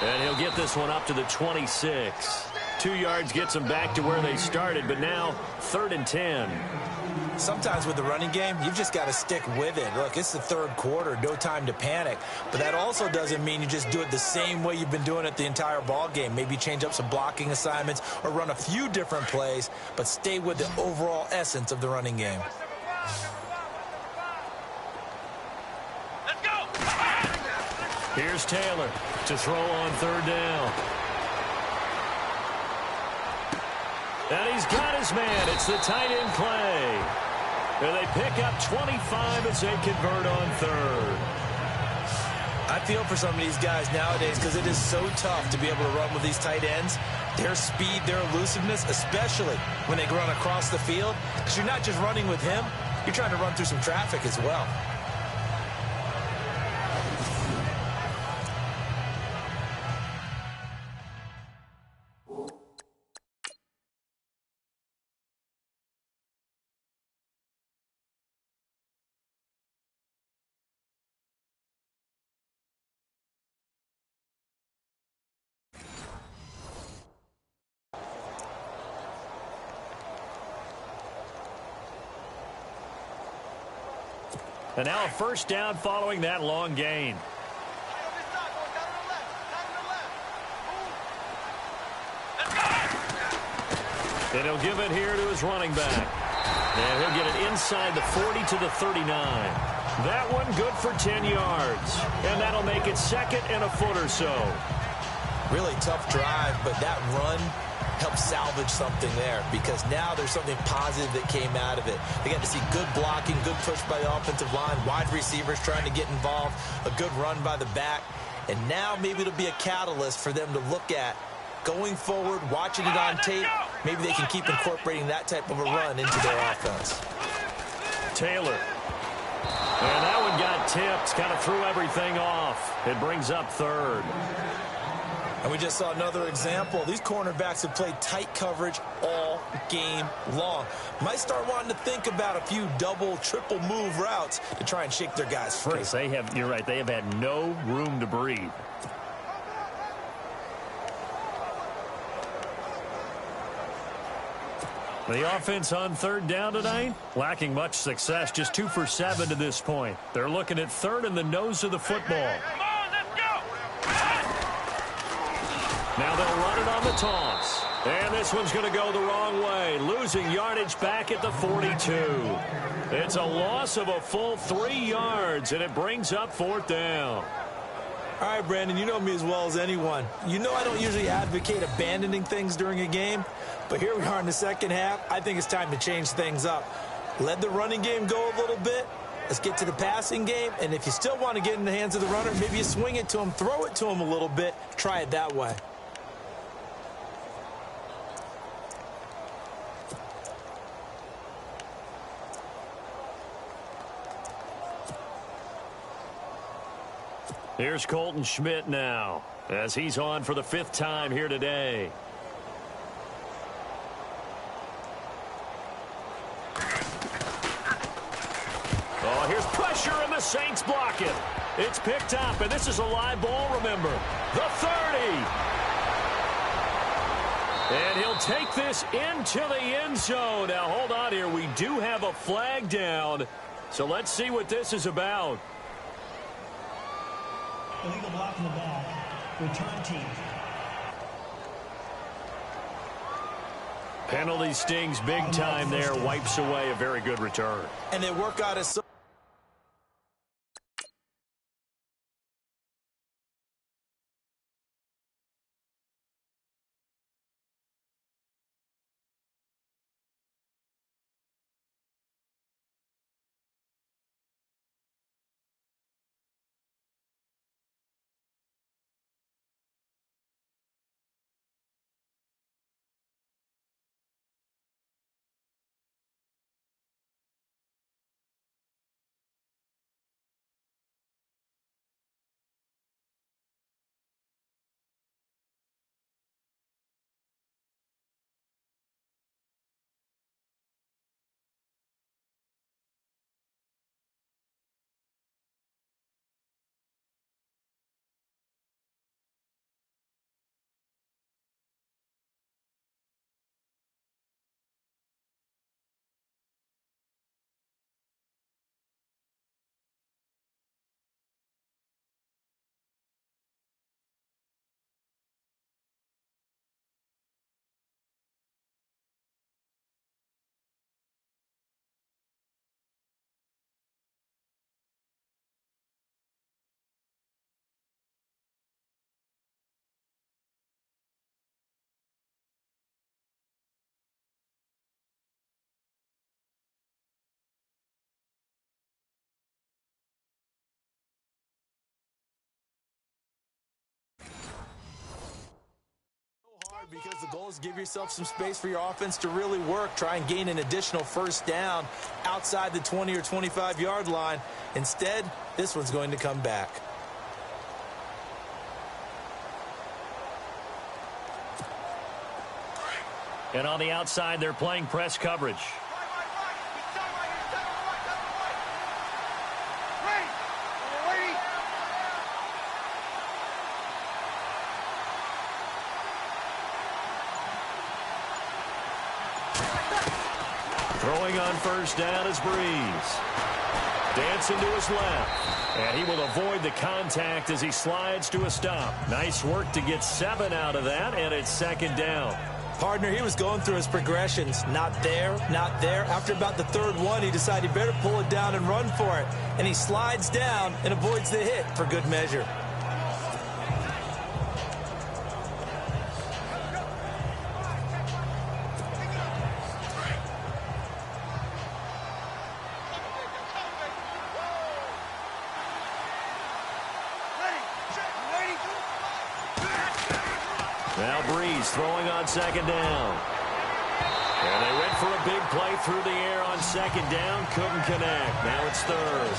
C: And he'll get this one up to the 26. 2 yards gets them back to where they started, but now 3rd and 10.
D: Sometimes with the running game, you've just got to stick with it. Look, it's the 3rd quarter, no time to panic. But that also doesn't mean you just do it the same way you've been doing it the entire ball game. Maybe change up some blocking assignments or run a few different plays, but stay with the overall essence of the running game.
C: Let's go! Here's Taylor to throw on 3rd down. And he's got his man. It's the tight end play. And they pick up 25 as they convert on 3rd.
D: I feel for some of these guys nowadays because it is so tough to be able to run with these tight ends. Their speed, their elusiveness, especially when they run across the field. Because you're not just running with him, you're trying to run through some traffic as well.
C: And now a 1st down following that long gain. And he'll give it here to his running back. And he'll get it inside the 40 to the 39. That one good for 10 yards. And that'll make it 2nd and a foot or so.
D: Really tough drive, but that run help salvage something there because now there's something positive that came out of it. They got to see good blocking, good push by the offensive line, wide receivers trying to get involved, a good run by the back, and now maybe it'll be a catalyst for them to look at going forward, watching it on tape. Maybe they can keep incorporating that type of a run into their offense.
C: Taylor. And that one got tipped, kind of threw everything off. It brings up 3rd.
D: And we just saw another example. These cornerbacks have played tight coverage all game long. Might start wanting to think about a few double, triple move routes to try and shake their guys free.
C: You're right, they have had no room to breathe. The offense on 3rd down tonight, lacking much success, just 2 for 7 to this point. They're looking at 3rd in the nose of the football. Now they'll run it on the toss. And this one's going to go the wrong way, losing yardage back at the 42. It's a loss of a full 3 yards, and it brings up 4th down.
D: All right, Brandon, you know me as well as anyone. You know I don't usually advocate abandoning things during a game, but here we are in the second half. I think it's time to change things up. Let the running game go a little bit. Let's get to the passing game, and if you still want to get in the hands of the runner, maybe you swing it to him, throw it to him a little bit, try it that way.
C: Here's Colton Schmidt now, as he's on for the 5th time here today. Oh, here's pressure, and the Saints block it. It's picked up, and this is a live ball, remember. The 30. And he'll take this into the end zone. Now, hold on here. We do have a flag down, so let's see what this is about.
F: Illegal block in the back. Return team.
C: Penalty stings big time there. Wipes away a very good return.
D: And they work out as so. Because the goal is give yourself some space for your offense to really work. Try and gain an additional 1st down outside the 20 or 25-yard line. Instead, this one's going to come back.
C: And on the outside, they're playing press coverage. Throwing on 1st down is Breeze. Dancing to his left. And he will avoid the contact as he slides to a stop. Nice work to get 7 out of that, and it's 2nd down.
D: Partner, he was going through his progressions. Not there, not there. After about the 3rd one, he decided he better pull it down and run for it. And he slides down and avoids the hit for good measure.
C: Now Breeze throwing on 2nd down. And they went for a big play through the air on 2nd down. Couldn't connect. Now it's 3rd.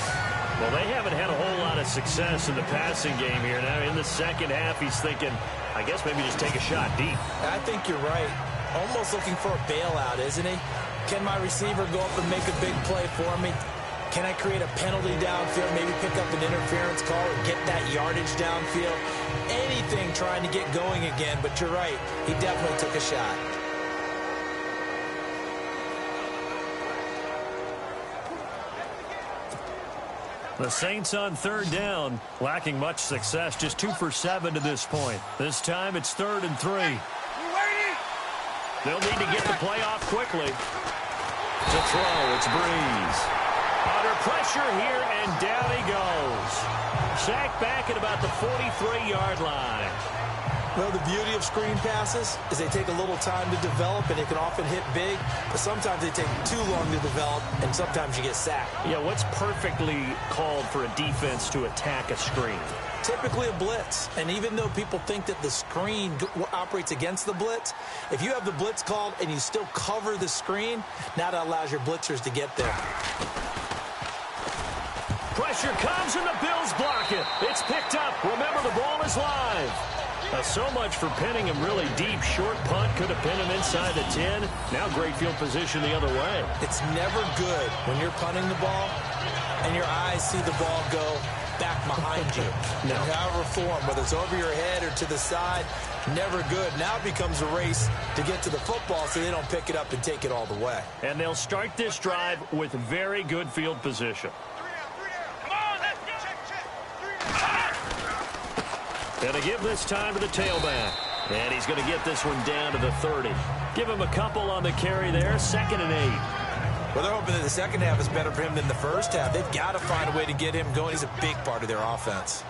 C: Well, they haven't had a whole lot of success in the passing game here. Now in the second half, he's thinking, I guess maybe just take a shot deep.
D: I think you're right. Almost looking for a bailout, isn't he? Can my receiver go up and make a big play for me? Can I create a penalty downfield, maybe pick up an interference call and get that yardage downfield? Anything trying to get going again, but you're right. He definitely took a shot.
C: The Saints on third down, lacking much success, just 2 for 7 to this point. This time it's 3rd and 3. They'll need to get the play off quickly. To throw, it's Breeze. Under pressure here, and down he goes. Sacked back at about the 43-yard line.
D: Well, the beauty of screen passes is they take a little time to develop, and they can often hit big, but sometimes they take too long to develop, and sometimes you get sacked.
C: Yeah, what's perfectly called for a defense to attack a screen?
D: Typically a blitz, and even though people think that the screen operates against the blitz, if you have the blitz called and you still cover the screen, now that allows your blitzers to get there.
C: Pressure comes, and the Bills block it. It's picked up. Remember, the ball is live. So much for pinning him really deep. Short punt could have pinned him inside the 10. Now great field position the other way.
D: It's never good when you're punting the ball and your eyes see the ball go back behind you.
C: No.
D: However form, whether it's over your head or to the side, never good. Now it becomes a race to get to the football so they don't pick it up and take it all the way.
C: And they'll start this drive with very good field position. Gonna give this time to the tailback. And he's going to get this one down to the 30. Give him a couple on the carry there. 2nd and 8.
D: Well, they're hoping that the second half is better for him than the first half. They've got to find a way to get him going. He's a big part of their offense.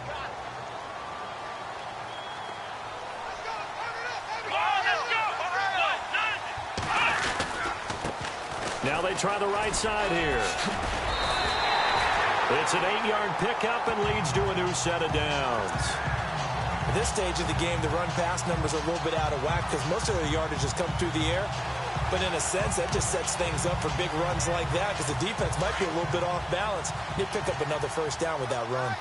C: Now they try the right side here. It's an 8-yard pickup and leads to a new set of downs.
D: At this stage of the game, the run-pass numbers are a little bit out of whack because most of their yardage has come through the air. But in a sense, that just sets things up for big runs like that because the defense might be a little bit off balance. They pick up another first down with that run.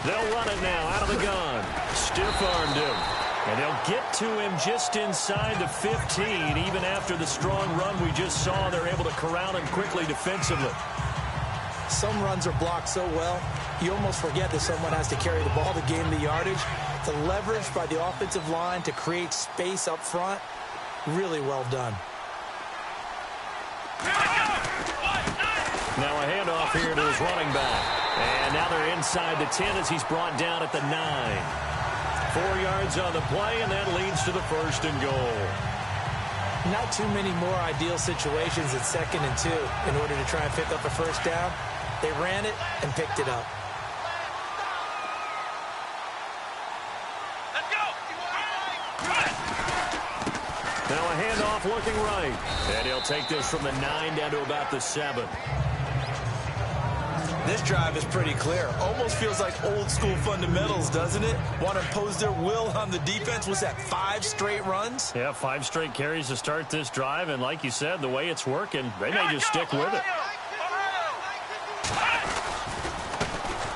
C: They'll run it now out of the gun. Stiff-armed him. And they'll get to him just inside the 15. Even after the strong run we just saw, they're able to corral him quickly defensively.
D: Some runs are blocked so well, you almost forget that someone has to carry the ball to gain the yardage. The leverage by the offensive line to create space up front, really well done.
C: Now a handoff here to his running back. And now they're inside the 10 as he's brought down at the 9. 4 yards on the play, and that leads to the 1st and goal.
D: Not too many more ideal situations at 2nd and 2 in order to try and pick up a first down. They ran it and picked it up.
C: Now a handoff looking right. And he'll take this from the 9 down to about the 7.
D: This drive is pretty clear. Almost feels like old school fundamentals, doesn't it? Want to impose their will on the defense. Was that 5 straight runs?
C: Yeah, 5 straight carries to start this drive. And like you said, the way it's working, they may just stick with it.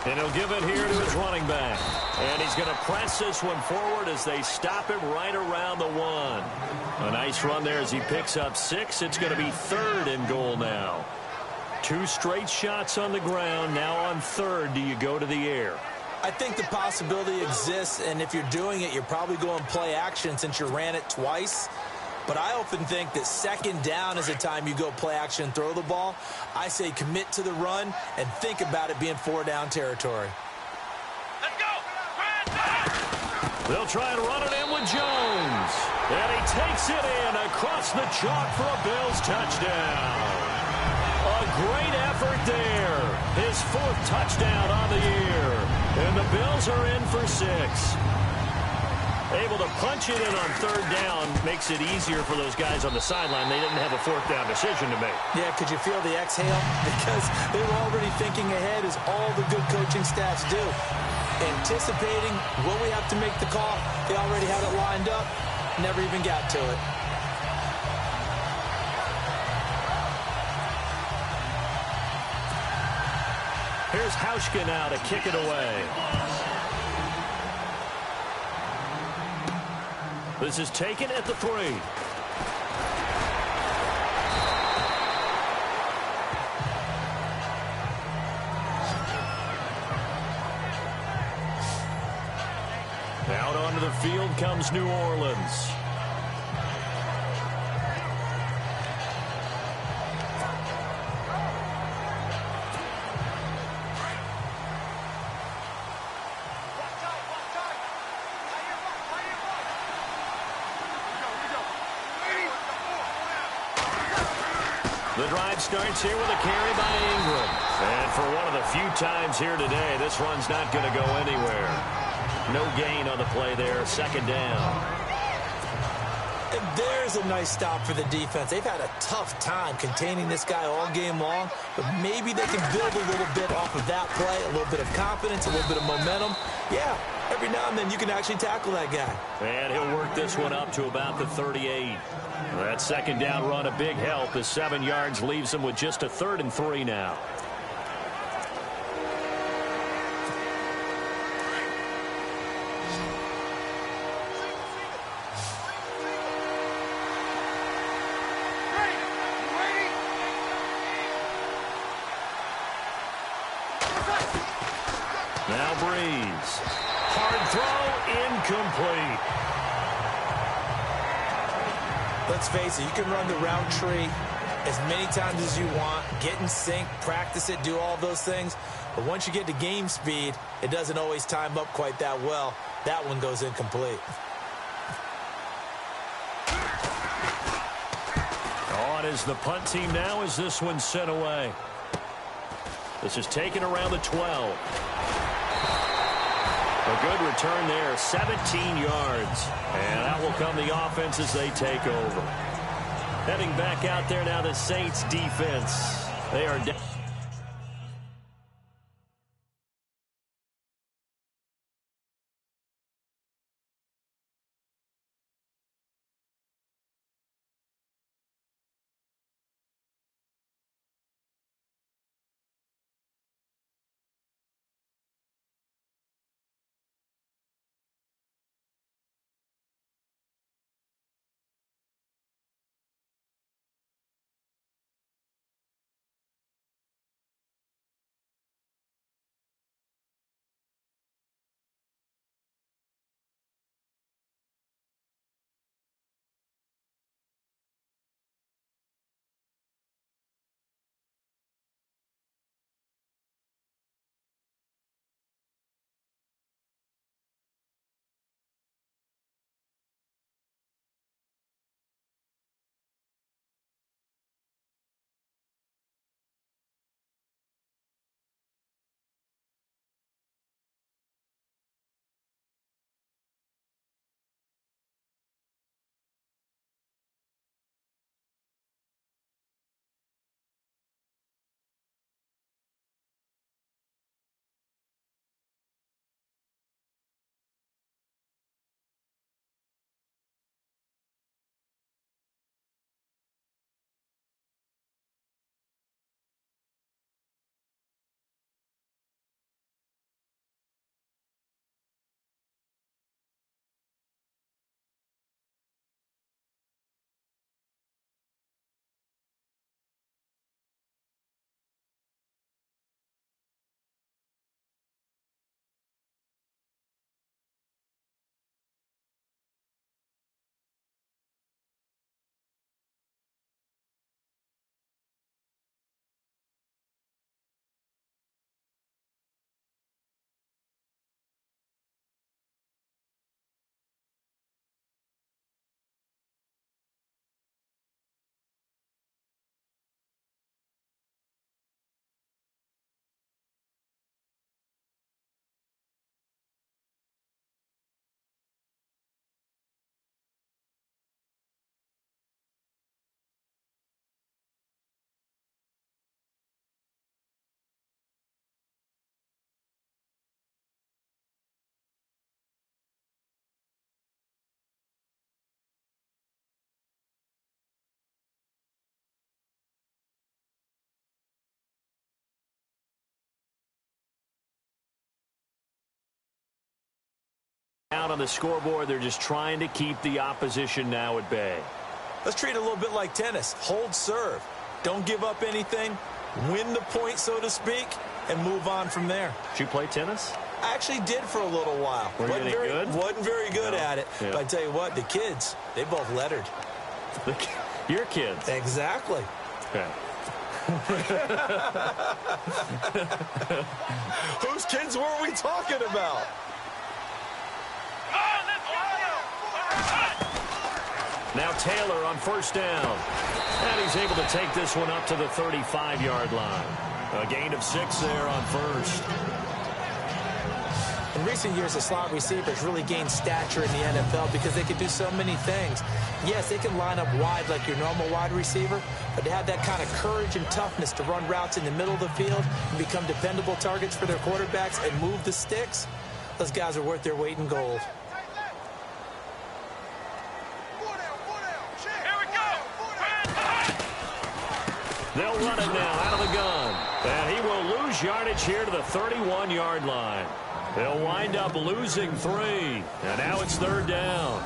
C: And he'll give it here to his running back. And he's going to press this one forward as they stop him right around the 1. A nice run there as he picks up 6. It's going to be 3rd and goal now. 2 straight shots on the ground. Now on 3rd, do you go to the air?
D: I think the possibility exists, and if you're doing it, you're probably going play action since you ran it twice. But I often think that 2nd down is the time you go play action and throw the ball. I say commit to the run and think about it being 4-down territory.
A: Let's go!
C: They'll try and run it in with Jones. And he takes it in across the chalk for a Bills touchdown. A great effort there. His 4th touchdown on the year. And the Bills are in for 6. Able to punch it in on 3rd down makes it easier for those guys on the sideline. They didn't have a 4th down decision to make.
D: Yeah, could you feel the exhale? Because they were already thinking ahead, as all the good coaching staffs do. Anticipating when we have to make the call. They already had it lined up. Never even got to it.
C: Here's Hauschka now to kick it away. This is taken at the 3. Out onto the field comes New Orleans. The drive starts here with a carry by Ingram. And for one of the few times here today, this run's not going to go anywhere. No gain on the play there. Second down.
D: And there's a nice stop for the defense. They've had a tough time containing this guy all game long, but maybe they can build a little bit off of that play, a little bit of confidence, a little bit of momentum. Yeah, every now and then you can actually tackle that guy.
C: And he'll work this one up to about the 38. That second down run, a big help as 7 yards leaves him with just a 3rd and 3 now. Now Breeze. Hard throw, incomplete.
D: Let's face it, you can run the route tree as many times as you want, get in sync, practice it, do all those things. But once you get to game speed, it doesn't always time up quite that well. That one goes incomplete.
C: On is the punt team now as this one's sent away. This is taken around the 12. A good return there, 17 yards. And that will come the offense as they take over. Heading back out there now, the Saints defense. They are down. Out on the scoreboard, they're just trying to keep the opposition now at bay.
D: Let's treat it a little bit like tennis. Hold serve. Don't give up anything. Win the point, so to speak, and move on from there.
C: Did you play tennis?
D: I actually did for a little while.
C: Wasn't
D: very good at it.
C: Yeah.
D: But I tell you what, the kids, they both lettered.
C: Your kids?
D: Exactly.
C: Okay.
D: Whose kids were we talking about?
C: Now Taylor on first down. And he's able to take this one up to the 35-yard line. A gain of 6 there on first.
D: In recent years, the slot receivers really gained stature in the NFL because they can do so many things. Yes, they can line up wide like your normal wide receiver, but to have that kind of courage and toughness to run routes in the middle of the field and become dependable targets for their quarterbacks and move the sticks, those guys are worth their weight in gold.
C: They'll run it now out of the gun. And he will lose yardage here to the 31-yard line. They'll wind up losing 3. And now it's third down.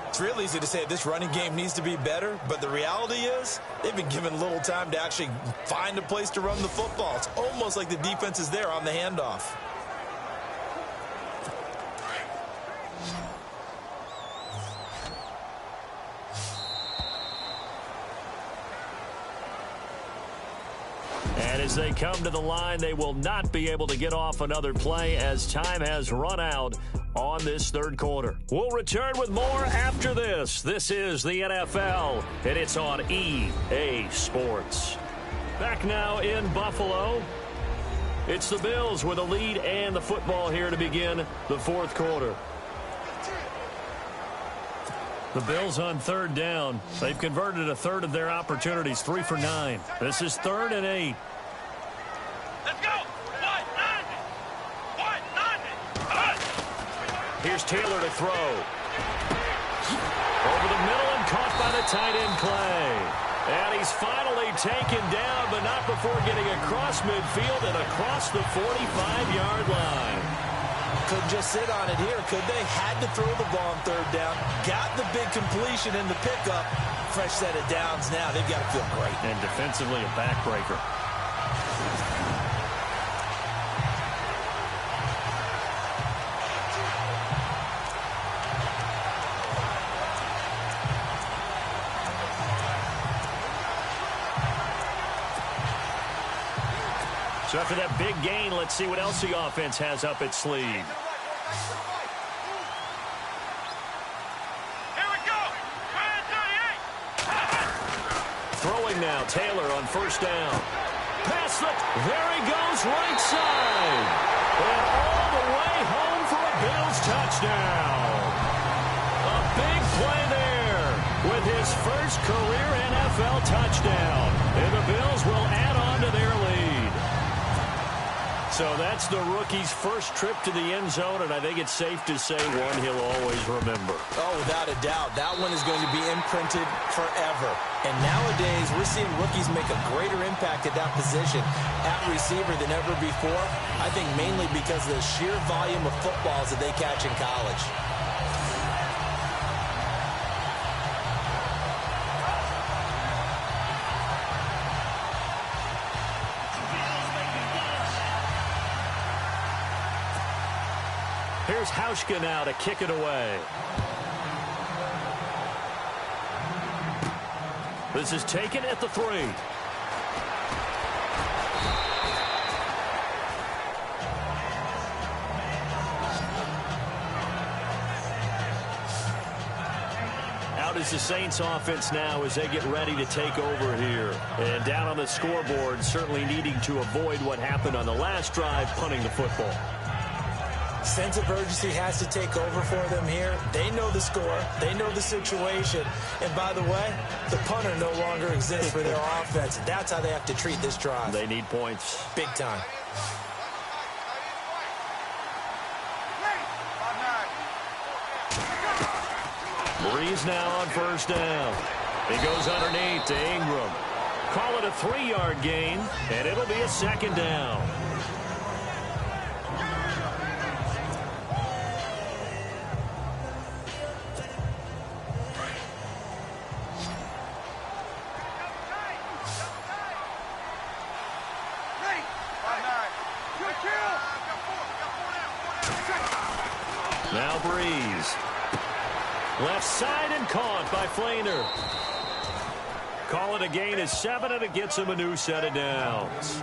D: It's real easy to say this running game needs to be better, but the reality is they've been given little time to actually find a place to run the football. It's almost like the defense is there on the handoff.
C: And as they come to the line, they will not be able to get off another play as time has run out on this third quarter. We'll return with more after this. This is the NFL, and it's on EA Sports. Back now in Buffalo. It's the Bills with a lead and the football here to begin the fourth quarter. The Bills on third down. They've converted a third of their opportunities, 3 for 9. This is 3rd and 8.
A: Let's go!
C: Here's Taylor to throw. Over the middle and caught by the tight end Clay. And he's finally taken down, but not before getting across midfield and across the 45-yard line.
D: Couldn't just sit on it here, could they? Had to throw the ball on third down. Got the big completion in the pickup. Fresh set of downs now. They've got to feel great.
C: And defensively a backbreaker. So after that big gain, let's see what else the offense has up its sleeve.
A: Here we go.
C: Throwing now, Taylor on first down. Pass it. There he goes, right side. And all the way home for a Bills touchdown. A big play there with his first career NFL touchdown. And the Bills will add on to their lead. So that's the rookie's first trip to the end zone, and I think it's safe to say one he'll always remember.
D: Oh, without a doubt. That one is going to be imprinted forever. And nowadays, we're seeing rookies make a greater impact at that position at receiver than ever before. I think mainly because of the sheer volume of footballs that they catch in college.
C: Here's Hauschka now to kick it away. This is taken at the 3. Out is the Saints offense now as they get ready to take over here. And down on the scoreboard, certainly needing to avoid what happened on the last drive, punting the football.
D: Sense of urgency has to take over for them here. They know the score. They know the situation. And by the way, the punter no longer exists for their offense. That's how they have to treat this drive.
C: They need points.
D: Big time.
C: Breeze now on first down. He goes underneath to Ingram. Call it a 3-yard gain, and it'll be a second down. Now Breeze. Left side and caught by Flainer. Call it a gain of 7, and it gets him a new set of downs.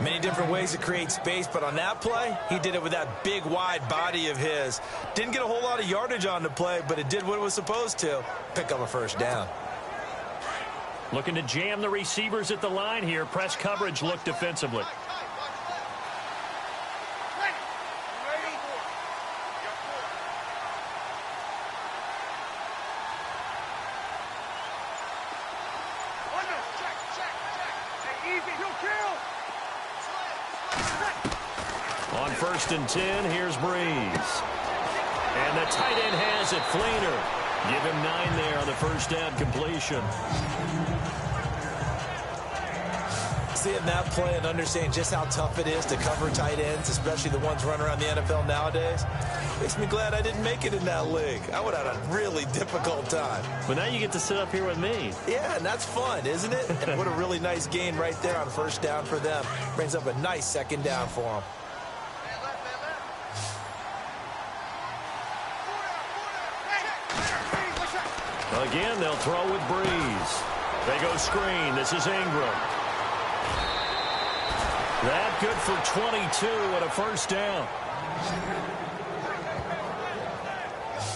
D: Many different ways to create space, but on that play, he did it with that big, wide body of his. Didn't get a whole lot of yardage on the play, but it did what it was supposed to. Pick up a first down.
C: Looking to jam the receivers at the line here. Press coverage look defensively. On 1st and 10, here's Breeze. And the tight end has it, Fleener. Give him 9 there on the first down completion.
D: Seeing that play and understanding just how tough it is to cover tight ends, especially the ones running around the NFL nowadays, makes me glad I didn't make it in that league. I would have had a really difficult time.
C: But now you get to sit up here with me.
D: Yeah, and that's fun, isn't it? And what a really nice gain right there on first down for them. Brings up a nice second down for them.
C: Again, they'll throw with Breeze. They go screen. This is Ingram. That good for 22 and a first down.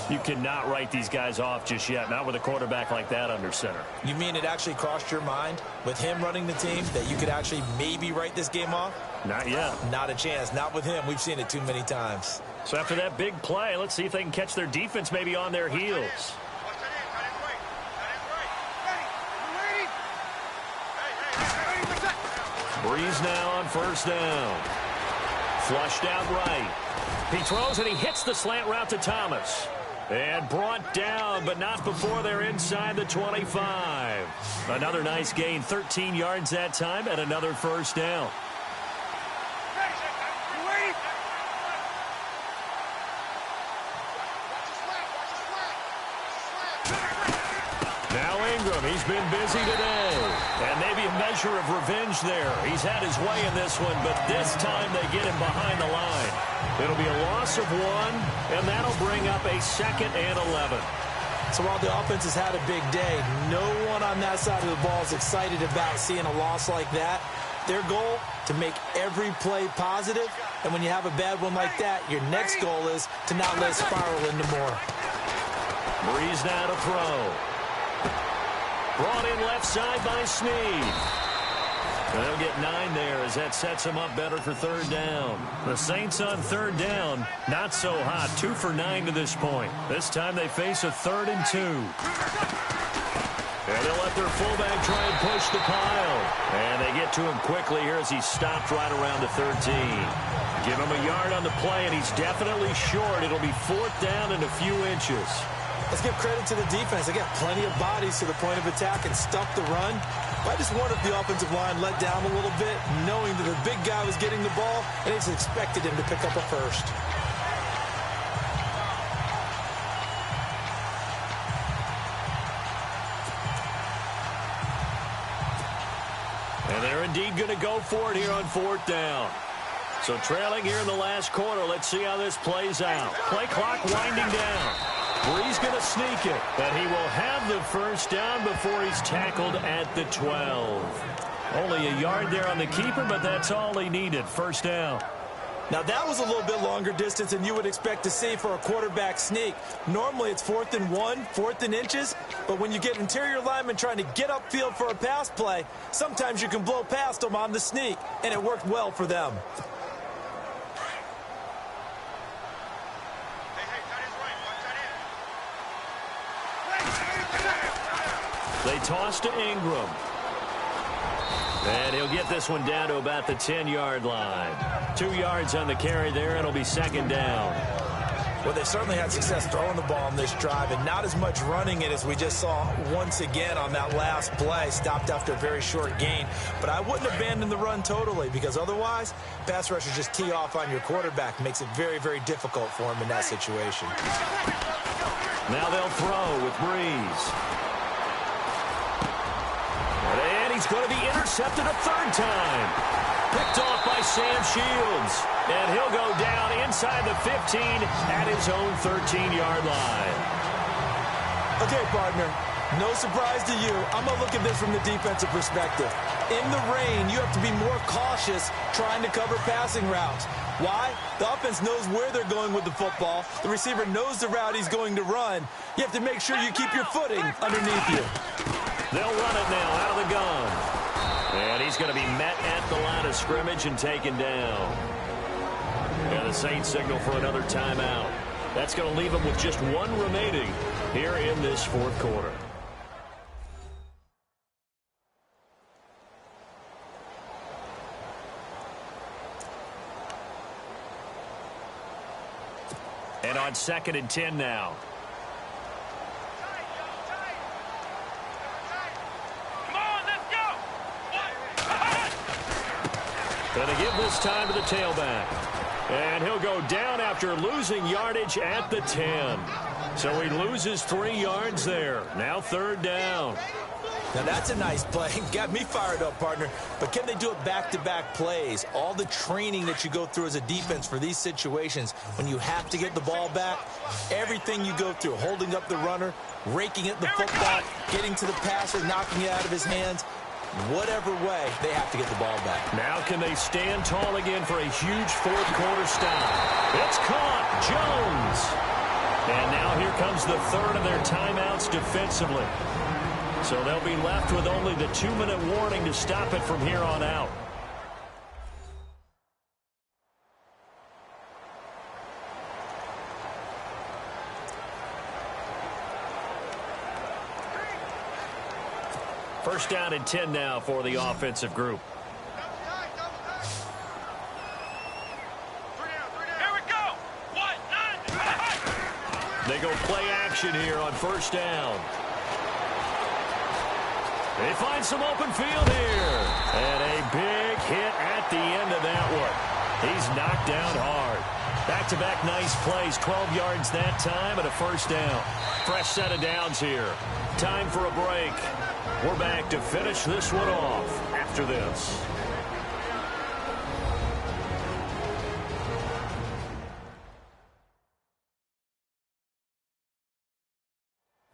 C: You cannot write these guys off just yet, not with a quarterback like that under center.
D: You mean it actually crossed your mind with him running the team that you could actually maybe write this game off?
C: Not yet.
D: Not a chance. Not with him. We've seen it too many times.
C: So after that big play, let's see if they can catch their defense maybe on their heels. Breeze now on first down. Flushed out right. He throws and he hits the slant route to Thomas. And brought down, but not before they're inside the 25. Another nice gain, 13 yards that time, and another first down. Now Ingram, he's been busy today. And maybe a measure of revenge there. He's had his way in this one, but this time they get him behind the line. It'll be a loss of 1, and that'll bring up a 2nd and 11.
D: So while the offense has had a big day, no one on that side of the ball is excited about seeing a loss like that. Their goal, to make every play positive, and when you have a bad one like that, your next goal is to not let it spiral into more.
C: Breeze now to throw. Brought in left side by Snead. They'll get 9 there as that sets him up better for 3rd down. The Saints on 3rd down, not so hot. 2 for 9 to this point. This time they face a 3rd and 2. And they'll let their fullback try and push the pile. And they get to him quickly here as he stopped right around the 13. Give him a yard on the play, and he's definitely short. It'll be 4th down and a few inches.
D: Let's give credit to the defense. They got plenty of bodies to the point of attack and stuffed the run. I just wonder if the offensive line let down a little bit, knowing that the big guy was getting the ball, and it's expected him to pick up a first.
C: And they're indeed going to go for it here on 4th down. So trailing here in the last quarter, let's see how this plays out. Play clock winding down. Breeze going to sneak it, but he will have the first down before he's tackled at the 12. Only a yard there on the keeper, but that's all he needed. First down.
D: Now, that was a little bit longer distance than you would expect to see for a quarterback sneak. Normally, it's 4th and 1, 4th and inches, but when you get interior linemen trying to get upfield for a pass play, sometimes you can blow past them on the sneak, and it worked well for them.
C: They toss to Ingram. And he'll get this one down to about the 10-yard line. 2 yards on the carry there, and it'll be 2nd down.
D: Well, they certainly had success throwing the ball on this drive, and not as much running it as we just saw once again on that last play. Stopped after a very short gain. But I wouldn't abandon the run totally, because otherwise, pass rushers just tee off on your quarterback. Makes it very, very difficult for him in that situation.
C: Now they'll throw with Breeze. And he's going to be intercepted a 3rd time. Picked off by Sam Shields. And he'll go down inside the 15 at his own 13-yard line.
D: Okay, partner, No surprise to you. I'm going to look at this from the defensive perspective. In the rain, you have to be more cautious trying to cover passing routes. Why? The offense knows where they're going with the football. The receiver knows the route he's going to run. You have to make sure you keep your footing underneath you.
C: They'll run it now out of the gun. And he's going to be met at the line of scrimmage and taken down. And the Saints signal for another timeout. That's going to leave them with just one remaining here in this fourth quarter. And on 2nd and 10 now.
A: Come on, let's go.
C: Going to give this time to the tailback. And he'll go down after losing yardage at the 10. So he loses 3 yards there. Now 3rd down.
D: Now that's a nice play. Got me fired up, partner. But can they do it back-to-back plays? All the training that you go through as a defense for these situations, when you have to get the ball back, everything you go through, holding up the runner, raking at the football, getting to the passer, knocking it out of his hands, whatever way, they have to get the ball back.
C: Now can they stand tall again for a huge fourth quarter stop? It's caught. Jones. And now here comes the 3rd of their timeouts defensively. So they'll be left with only the 2-minute warning to stop it from here on out. First down and 10 now for the offensive group.
A: Here we go. 1, 9.
C: They go play action here on 1st down. They find some open field here. And a big hit at the end of that one. He's knocked down hard. Back-to-back nice plays. 12 yards that time and a 1st down. Fresh set of downs here. Time for a break. We're back to finish this one off after this.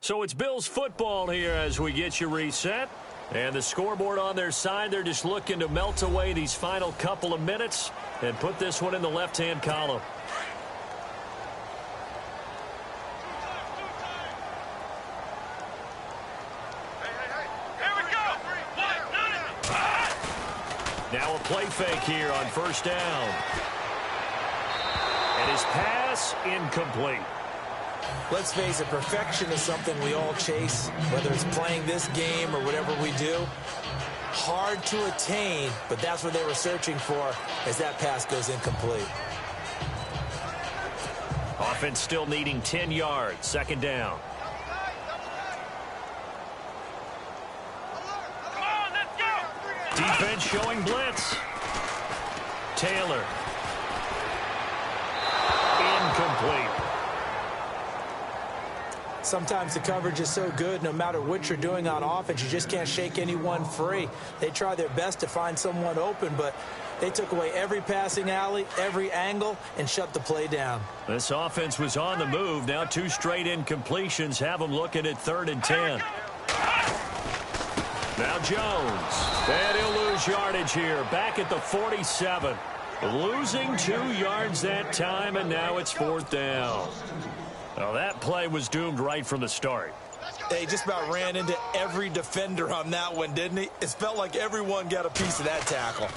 C: So it's Bills football here as we get you reset. And the scoreboard on their side, they're just looking to melt away these final couple of minutes and put this one in the left-hand column.
A: Here we go. 1, 9.
C: Now a play fake here on 1st down. And his pass incomplete.
D: Let's face it, perfection is something we all chase, whether it's playing this game or whatever we do. Hard to attain, but that's what they were searching for as that pass goes incomplete.
C: Offense still needing 10 yards. 2nd down.
A: Come on, let's go.
C: Defense showing blitz. Taylor. Incomplete.
D: Sometimes the coverage is so good, no matter what you're doing on offense, you just can't shake anyone free. They try their best to find someone open, but they took away every passing alley, every angle, and shut the play down.
C: This offense was on the move. Now 2 straight incompletions have them looking at 3rd and 10. Now Jones. And he'll lose yardage here. Back at the 47. Losing 2 yards that time, and now it's 4th down. Well, that play was doomed right from the start.
D: They just about ran into every defender on that one, didn't he? It felt like everyone got a piece of that tackle.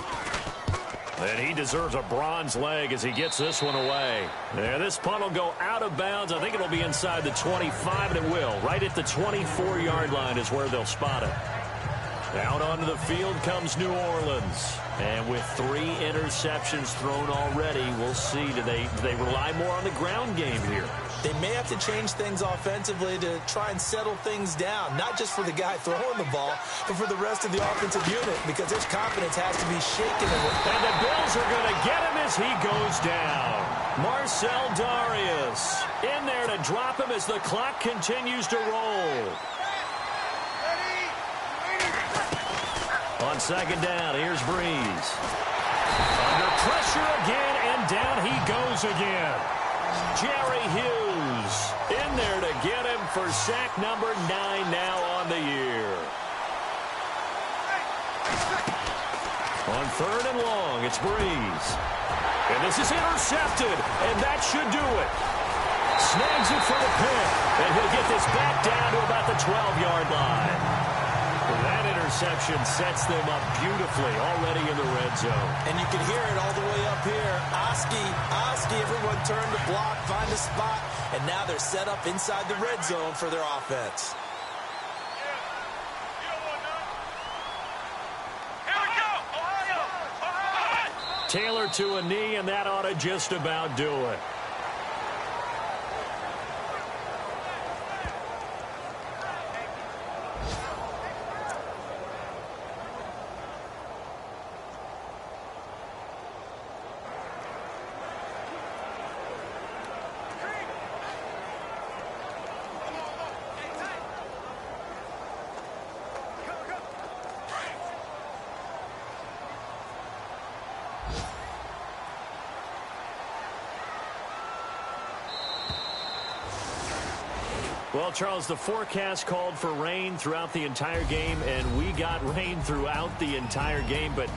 C: And he deserves a bronze leg as he gets this one away. Yeah, this punt will go out of bounds. I think it'll be inside the 25, and it will. Right at the 24-yard line is where they'll spot it. Out onto the field comes New Orleans. And with 3 interceptions thrown already, we'll see. Do they rely more on the ground game here?
D: They may have to change things offensively to try and settle things down, not just for the guy throwing the ball, but for the rest of the offensive unit, because his confidence has to be shaken.
C: And the Bills are going to get him as he goes down. Marcel Darius in there to drop him as the clock continues to roll. On 2nd down, here's Breeze. Under pressure again, and down he goes again. Jerry Hughes in there to get him for sack number 9 now on the year. On 3rd and long, it's Breeze. And this is intercepted, and that should do it. Snags it for the pick, and he'll get this back down to about the 12-yard line. That interception sets them up beautifully already in the red zone.
D: And you can hear it all the way up here. Oski, everyone turn to block, find a spot, and now they're set up inside the red zone for their offense.
C: Taylor to a knee, and that ought to just about do it. Well, Charles, the forecast called for rain throughout the entire game, and we got rain throughout the entire game. But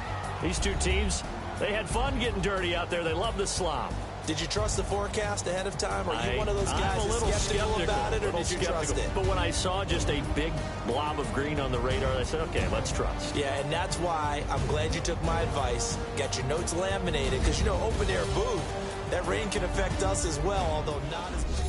C: these two teams, they had fun getting dirty out there. They love the slop.
D: Did you trust the forecast ahead of time? Are you one of those guys that's skeptical about it, or did you trust it?
C: But when I saw just a big blob of green on the radar, I said, okay, let's trust.
D: Yeah, and that's why I'm glad you took my advice. Got your notes laminated, because, you know, open-air booth, that rain can affect us as well, although not as much.